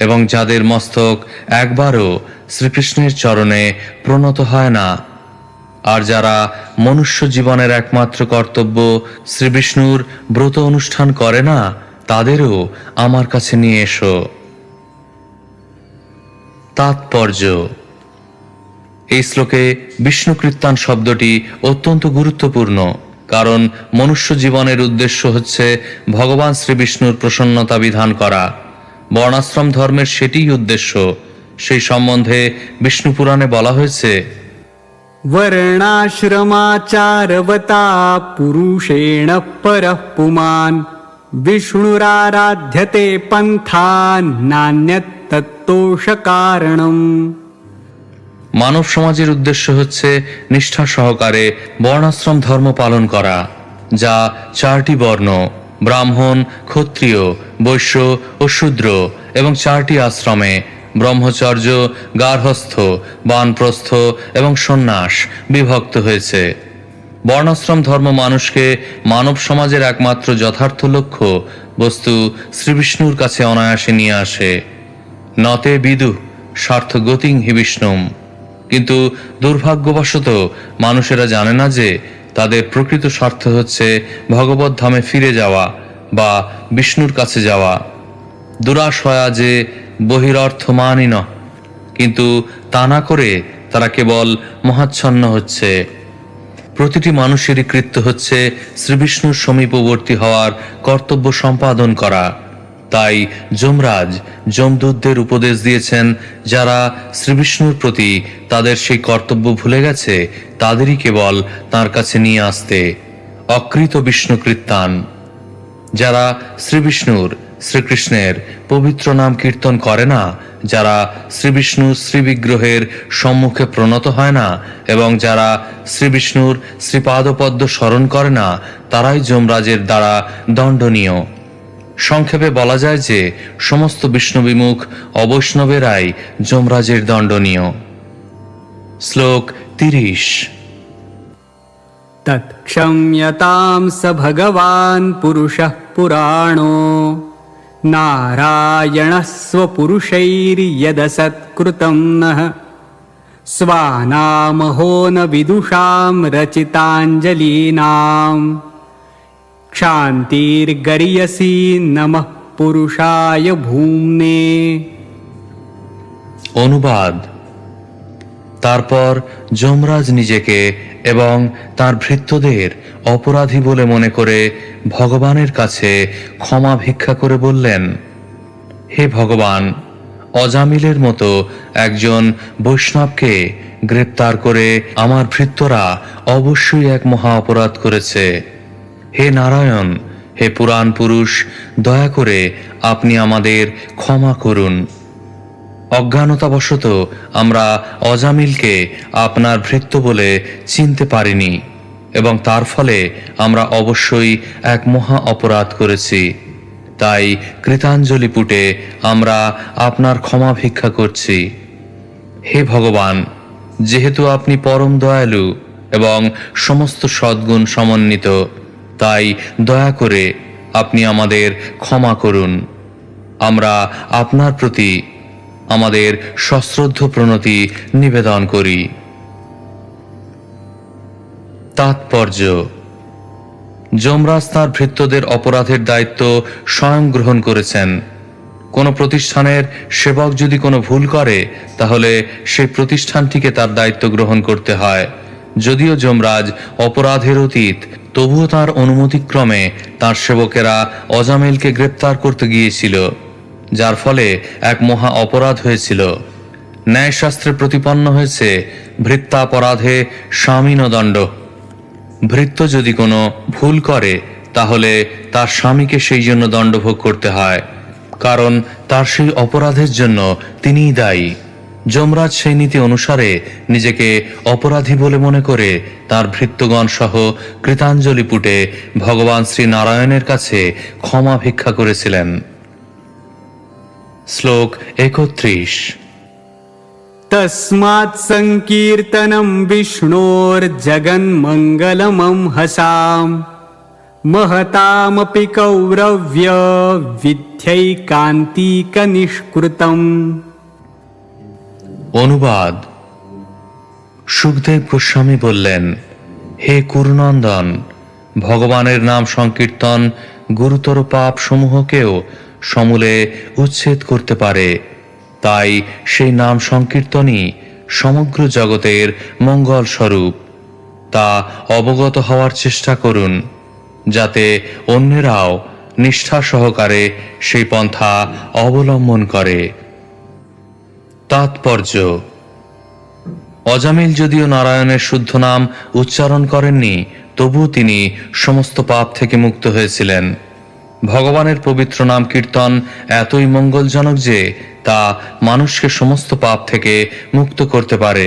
এবং যাদের মস্তক একবারও শ্রীকৃষ্ণের চরণে প্রণত হয় না, আর যারা মনুষ্য জীবনের একমাত্র কর্তব্য শ্রীবিষ্ণুর ব্রত অনুষ্ঠান করে না, তাদেরও আমার কাছে নিয়ে এসো। তাৎপর্য: এই শ্লোকে বিষ্ণুকীর্তন শব্দটি অত্যন্ত গুরুত্বপূর্ণ, কারণ মনুষ্য জীবনের উদ্দেশ্য হচ্ছে ভগবান শ্রীবিষ্ণুর প্রসন্নতা বিধান করা। বর্ণাশ্রম ধর্মের সেটিই উদ্দেশ্য। সেই সম্বন্ধে বিষ্ণু পুরাণে বলা হয়েছে, वर्णाश्रमाचारवता पुरुषेण परः पुमान् विष्णुराराध्यते पन्थान् नान्यत्तत्तोषकारणम्। মানব সমাজের উদ্দেশ্য হচ্ছে নিষ্ঠা সহকারে বর্ণাশ্রম ধর্ম পালন করা, যা চারটি বর্ণ ব্রাহ্মণ, ক্ষত্রিয়, বৈশ্য ও শূদ্র এবং চারটি আশ্রমে ব্রহ্মচর্য, গার্হস্থ, বানপ্রস্থ এবং সন্ন্যাস বিভক্ত হয়েছে। বর্ণাশ্রম ধর্ম মানুষকে মানব সমাজের একমাত্র যথার্থ লক্ষ্য বস্তু শ্রীবিষ্ণুর কাছে অনায়াসে নিয়ে আসে। নতে বিদু স্বার্থগতিং হি বিষ্ণুম। কিন্তু দুর্ভাগ্যবশত মানুষেরা জানে না যে তাদের প্রকৃত স্বার্থ হচ্ছে ভগবত ধামে ফিরে যাওয়া বা বিষ্ণুর কাছে যাওয়া। দুরাশয়া যে বহিরর্থমানিন, কিন্তু তা না করে তারা কেবল মহাচ্ছন্ন হচ্ছে। প্রতিটি মানুষেরই কৃত্য হচ্ছে শ্রীবিষ্ণুর সমীপবর্তী হওয়ার কর্তব্য সম্পাদন করা। তাই যমরাজ যমদূতদের উপদেশ দিয়েছেন, যারা শ্রীবিষ্ণুর প্রতি তাদের সেই কর্তব্য ভুলে গেছে তাদেরই কেবল তাঁর কাছে নিয়ে আসতে। অকৃত বিষ্ণুকৃত্যান। যারা শ্রীবিষ্ণুর, শ্রীকৃষ্ণের পবিত্র নাম কীর্তন করে না, যারা শ্রীবিষ্ণুর শ্রীবিগ্রহের সম্মুখে প্রণত হয় না এবং যারা শ্রীবিষ্ণুর শ্রীপাদপদ্ম স্মরণ করে না, তারাই যমরাজের দ্বারা দণ্ডনীয়। সংক্ষেপে বলা যায় যে সমস্ত বিষ্ণুবিমুখ অবৈষ্ণবেরাই যমরাজের দণ্ডনীয়। শ্লোক 30। तत्क्षम्यतां स भगवान् पुरुषः पुराणो नारायणः स्वपुरुषैर्यदसत्कृतं नः स्वानामहो न विदुषां रचिताञ्जलीनां क्षान्तिर्गरीयसी नमः पुरुषाय भूम्ने। অনুবাদ: তারপর যমরাজ নিজেকে এবং তার ভৃত্যদের অপরাধী বলে মনে করে ভগবানের কাছে ক্ষমা ভিক্ষা করে বললেন, হে ভগবান, অজামিলের মতো একজন বৈষ্ণবকে গ্রেপ্তার করে আমার ভৃত্যরা অবশ্যই এক মহা অপরাধ করেছে। হে নারায়ণ, হে পুরাণ পুরুষ, দয়া করে আপনি আমাদের ক্ষমা করুন। অজ্ঞানতাবশত আমরা অজামিলকে আপনার ভৃত্য বলে চিনতে পারিনি এবং তার ফলে আমরা অবশ্যই এক মহা অপরাধ করেছি। তাই কৃতাঞ্জলি পুটে আমরা আপনার ক্ষমা ভিক্ষা করছি। হে ভগবান, যেহেতু আপনি পরম দয়ালু এবং সমস্ত সদ্গুণ সমন্বিত, তাই দয়া করে আপনি আমাদের ক্ষমা করুন। আমরা আপনার প্রতি আমাদের সশ্রদ্ধ প্রণতি নিবেদন করি। তাৎপর্য: যমরাজ তাঁর ভৃত্যদের অপরাধের দায়িত্ব স্বয়ং গ্রহণ করেছেন। কোনো প্রতিষ্ঠানের সেবক যদি কোনো ভুল করে, তাহলে সেই প্রতিষ্ঠানটিকে তার দায়িত্ব গ্রহণ করতে হয়। যদিও যমরাজ অপরাধের অতীত, তবুও তার অনুমতিক্রমে তার সেবকেরা অজামিলকে গ্রেপ্তার করতে গিয়েছিল, যার ফলে এক মহা অপরাধ হয়েছিল। ন্যায়শাস্ত্রে প্রতিপন্ন হয়েছে ভৃত্যাপরাধে স্বামীনদণ্ড। ভৃত্য যদি কোনো ভুল করে তাহলে তার স্বামীকে সেই জন্য দণ্ডভোগ করতে হয়, কারণ তার সেই অপরাধের জন্য তিনিই দায়ী। যমরাজ সেই নীতি অনুসারে নিজেকে অপরাধী বলে মনে করে তার ভৃত্যগণ সহ কৃতাঞ্জলি পুটে ভগবান শ্রী নারায়ণের কাছে ক্ষমা ভিক্ষা করেছিলেন। শ্লোক 31। तस्मात् संकीर्तनं विष्णोर्जगन्मङ्गलमंहसाम् महतामपि कौरव्य विद्यैकान्तिकनिष्कृतम्। অনুবাদ। সুখদেব গোস্বামী বললেন, হে কুরুনন্দন, ভগবানের নাম সংকীর্তন গুরুতর পাপ সমূহকেও সমূলে উচ্ছেদ করতে পারে। তাই সেই নাম সংকীর্তনই সমগ্র জগতের মঙ্গল স্বরূপ। তা অবগত হওয়ার চেষ্টা করুন, যাতে অন্যেরাও নিষ্ঠা সহকারে সেই পন্থা অবলম্বন করে। তাৎপর্য: অজামিল যদিও নারায়ণের শুদ্ধ নাম উচ্চারণ করেননি, তবুও তিনি সমস্ত পাপ থেকে মুক্ত হয়েছিলেন। ভগবানের পবিত্র নাম কীর্তন এতই মঙ্গলজনক যে তা মানুষকে সমস্ত পাপ থেকে মুক্ত করতে পারে।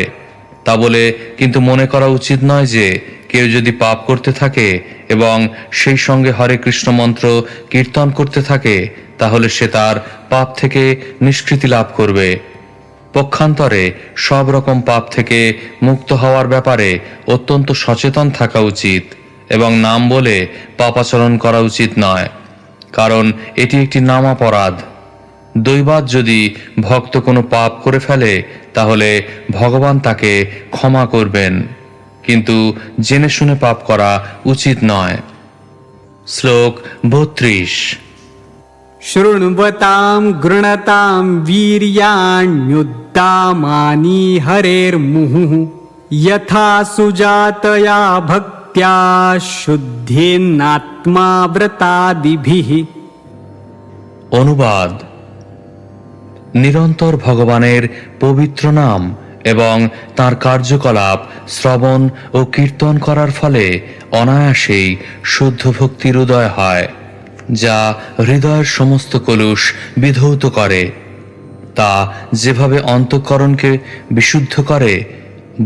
তা বলে কিন্তু মনে করা উচিত নয় যে কেউ যদি পাপ করতে থাকে এবং সেই সঙ্গে হরে কৃষ্ণ মন্ত্র কীর্তন করতে থাকে তাহলে সে তার পাপ থেকে নিষ্কৃতি লাভ করবে। পক্ষান্তরে সব রকম পাপ থেকে মুক্ত হওয়ার ব্যাপারে অত্যন্ত সচেতন থাকা উচিত এবং নাম বলে পাপাচরণ করা উচিত নয়, কারণ এটি একটি নামাপরাধ। দৈবাৎ যদি ভক্ত কোনো পাপ করে ফেলে তাহলে ভগবান তাকে ক্ষমা করবেন, কিন্তু জেনে শুনে পাপ করা উচিত নয়। শ্লোক 32। शृण्वतां गृणतां वीर्याण्युद्दामानि हरेर्मुहुः यथा सुजातया भक्त्या शुद्धेनात्मा व्रतादिभिः। অনুবাদ। নিরন্তর ভগবানের পবিত্র নাম এবং তার কার্যকলাপ শ্রবণ ও কীর্তন করার ফলে অনায়াসেই শুদ্ধ ভক্তির উদয় হয়, যা হৃদয়ের সমস্ত কলুষ বিধৌত করে। তা যেভাবে অন্তঃকরণকে বিশুদ্ধ করে,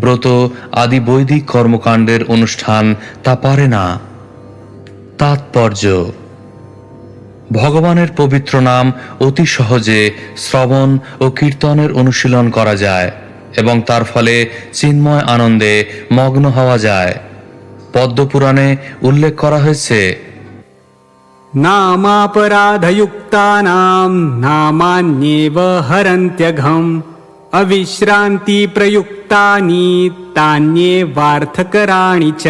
ব্রত আদি বৈদিক কর্মকাণ্ডের অনুষ্ঠান তা পারে না। তাৎপর্য: ভগবানের পবিত্র নাম অতি সহজে শ্রবণ ও কীর্তনের অনুশীলন করা যায় এবং তার ফলে চিন্ময় আনন্দে মগ্ন হওয়া যায়। পদ্মপুরাণে উল্লেখ করা হয়েছে, नामापराधयुक्तानां नामान्येव हरन्त्यघम् अविश्रान्तिप्रयुक्तानि तान्येवार्थकराणि च।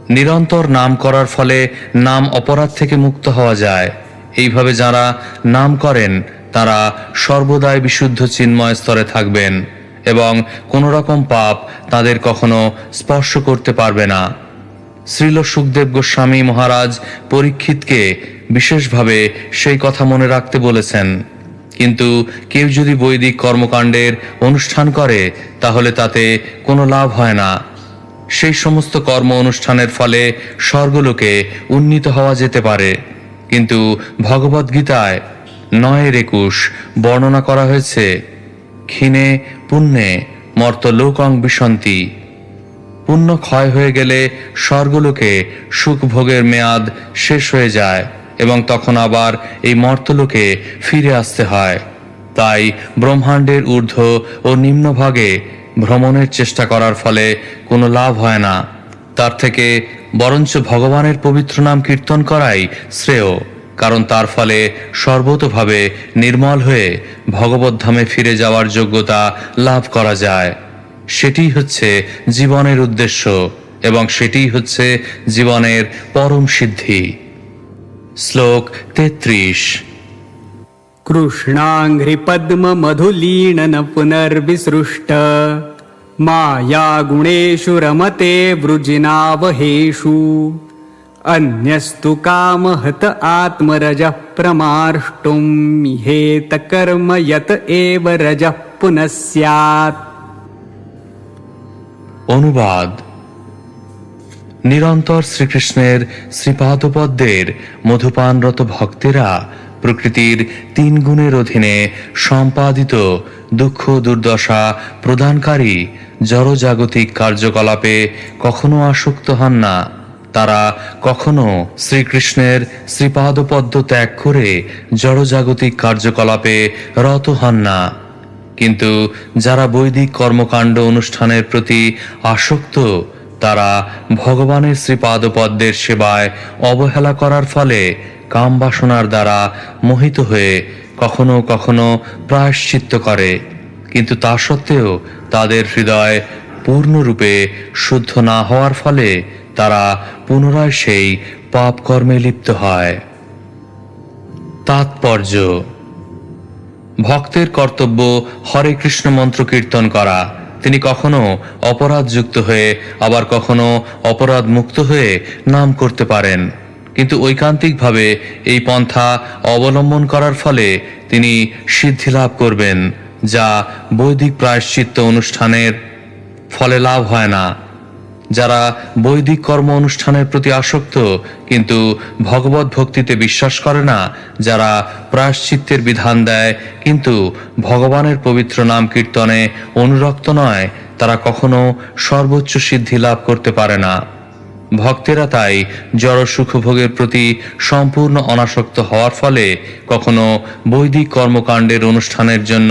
নিরন্তর নাম করার ফলে নাম অপরাধ থেকে মুক্ত হওয়া যায়। এইভাবে যারা নাম করেন তারা সর্বদাই বিশুদ্ধ চিন্ময় স্তরে থাকবেন এবং কোনো রকম পাপ তাদের কখনো স্পর্শ করতে পারবে না। শ্রীল সুখদেব গোস্বামী মহারাজ পরীক্ষিতকে বিশেষভাবে সেই কথা মনে রাখতে বলেছেন, কিন্তু কেউ যদি বৈদিক কর্মকাণ্ডের অনুষ্ঠান করে তাহলে তাতে কোনো লাভ হয় না। সেই সমস্ত কর্ম অনুষ্ঠানের ফলে স্বর্গলোকে উন্নীত হওয়া যেতে পারে, কিন্তু ভগবদ্গীতায় 9:21 বর্ণনা করা হয়েছে, ক্ষীণে পুণ্যে মর্তলোকং বিশন্তি। পুণ্য ক্ষয় হয়ে গেলে স্বর্গলোকে সুখ ভোগের মেয়াদ শেষ হয়ে যায় এবং তখন আবার এই মর্তলোকে ফিরে আসতে হয়। তাই ব্রহ্মাণ্ডের ঊর্ধ্ব ও নিম্নভাগে ভ্রমণের চেষ্টা করার ফলে কোনো লাভ হয় না। তার থেকে বরঞ্চ ভগবানের পবিত্র নাম কীর্তন করাই শ্রেয়, কারণ তার ফলে সর্বতোভাবে নির্মল হয়ে ভগবদ্ধামে ফিরে যাওয়ার যোগ্যতা লাভ করা যায়। সেটিই হচ্ছে জীবনের উদ্দেশ্য এবং সেটিই হচ্ছে জীবনের পরম সিদ্ধি। শ্লোক 33। कृष्णाङ्घ्रिपद्ममधुलीनन पुनर्विसृष्ट मायागुणेषु रमते वृजिनावहेषु अन्यस्तु कामहत आत्मरजः प्रमार्ष्टुं हेत कर्म यत एव रजः पुनः स्यात्। অনুবাদ। নিরন্তর শ্রীকৃষ্ণের শ্রীপাদপদ্মের মধুপানরত ভক্তেরা প্রকৃতির 3 গুণের অধীনে সম্পাদিত দুঃখ দুর্দশা প্রদানকারী জড়জাগতিক কার্যকলাপে কখনো আসক্ত হন না। তারা কখনো শ্রীকৃষ্ণের শ্রীপাদপদ্ম ত্যাগ করে জড়জাগতিক কার্যকলাপে রত হন না। কিন্তু যারা বৈদিক কর্মকাণ্ড অনুষ্ঠানের প্রতি আসক্ত, তারা ভগবানের শ্রীপাদপদ্মের সেবায় অবহেলা করার ফলে কামবাসনার দ্বারা মোহিত হয়ে কখনো কখনো প্রায়শ্চিত্ত করে, কিন্তু তা সত্ত্বেও তাদের হৃদয় পূর্ণরূপে শুদ্ধ না হওয়ার ফলে তারা পুনরায় সেই পাপ কর্মে লিপ্ত হয়। তাৎপর্য: ভক্তের কর্তব্য হরে কৃষ্ণ মন্ত্র কীর্তন করা। তিনি কখনো অপরাধযুক্ত হয়ে আবার কখনো অপরাধ মুক্ত হয়ে নাম করতে পারেন, কিন্তু ঐকান্তিকভাবে এই পন্থা অবলম্বন করার ফলে তিনি সিদ্ধি লাভ করবেন, যা বৈদিক প্রায়শ্চিত্ত অনুষ্ঠানের ফলে লাভ হয় না। যারা বৈদিক কর্ম অনুষ্ঠানের প্রতি আসক্ত কিন্তু ভগবত ভক্তিতে বিশ্বাস করে না, যারা প্রায়শ্চিত্তের বিধান দেয় কিন্তু ভগবানের পবিত্র নাম কীর্তনে অনুরক্ত নয়, তারা কখনো সর্বোচ্চ সিদ্ধি লাভ করতে পারে না। ভক্তেরা তাই জড় সুখভোগের প্রতি সম্পূর্ণ অনাসক্ত হওয়ার ফলে কখনো বৈদিক কর্মকাণ্ডের অনুষ্ঠানের জন্য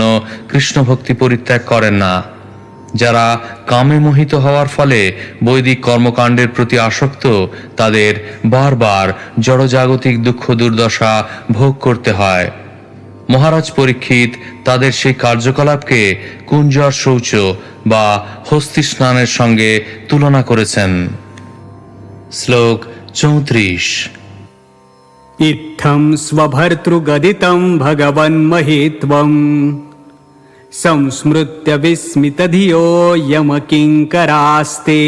কৃষ্ণ ভক্তি পরিত্যাগ করেন না। যারা কামে মোহিত হওয়ার ফলে বৈদিক কর্মকাণ্ডের প্রতি আসক্ত, তাদের বারবার জড়জাগতিক দুঃখ দুর্দশা ভোগ করতে হয়। মহারাজ পরীক্ষিত তাদের সেই কার্যকলাপকে কুঞ্জর শৌচ বা হস্তি স্নানের সঙ্গে তুলনা করেছেন। শ্লোক 34। इत्थं स्वभर्तृगदितं भगवन्महित्वं संस्मृत्य विस्मितधियो यमकिङ्करास्ते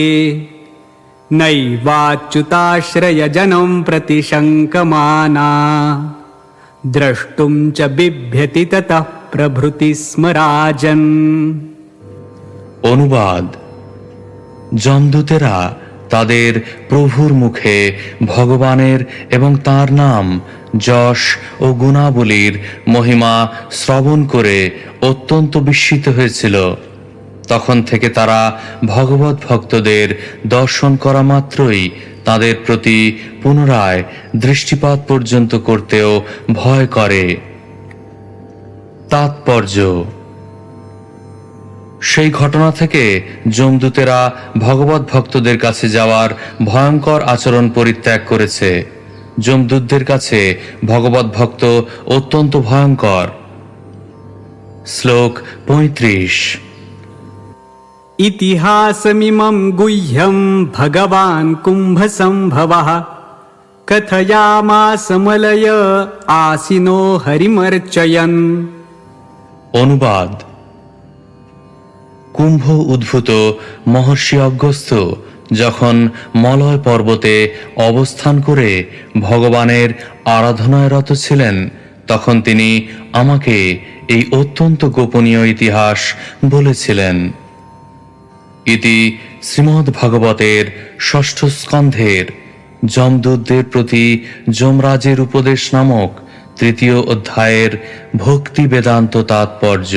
नैवाच्युताश्रयजनं प्रतिशङ्कमाना द्रष्टुं च बिभ्यति ततः प्रभृति स्म राजन्। অনুবাদ: যমদূতেরা তাদের প্রভুর মুখে ভগবানের এবং তার নাম, যশ ও গুণাবলীর মহিমা শ্রবণ করে অত্যন্ত বিস্মিত হয়েছিল। তখন থেকে তারা ভগবত ভক্তদের দর্শন করা মাত্রই তাদের প্রতি পুনরায় দৃষ্টিপাত পর্যন্ত করতেও ভয় করে। তাৎপর্য: সেই ঘটনা থেকে যমদূতেরা ভগবত ভক্তদের কাছে যাওয়ার ভয়ঙ্কর আচরণ পরিত্যাগ করেছে। যমদূতদের কাছে ভগবত ভক্ত অত্যন্ত ভয়ঙ্কর। শ্লোক 35। इतिहासमिमं गुह्यं भगवान् कुम्भसम्भवः कथयामास मलय आसिनो हरिमर्चयन्। অনুবাদ: কুম্ভ উদ্ভূত মহর্ষি অগস্ত্য যখন মলয় পর্বতে অবস্থান করে ভগবানের আরাধনায় রত ছিলেন, তখন তিনি আমাকে এই অত্যন্ত গোপনীয় ইতিহাস বলেছিলেন। ইতি শ্রীমদ্ ভাগবতের 6ষ্ঠ স্কন্ধের যমদূতদের প্রতি যমরাজের উপদেশ নামক 3য় অধ্যায়ের ভক্তি বেদান্ত তাৎপর্য।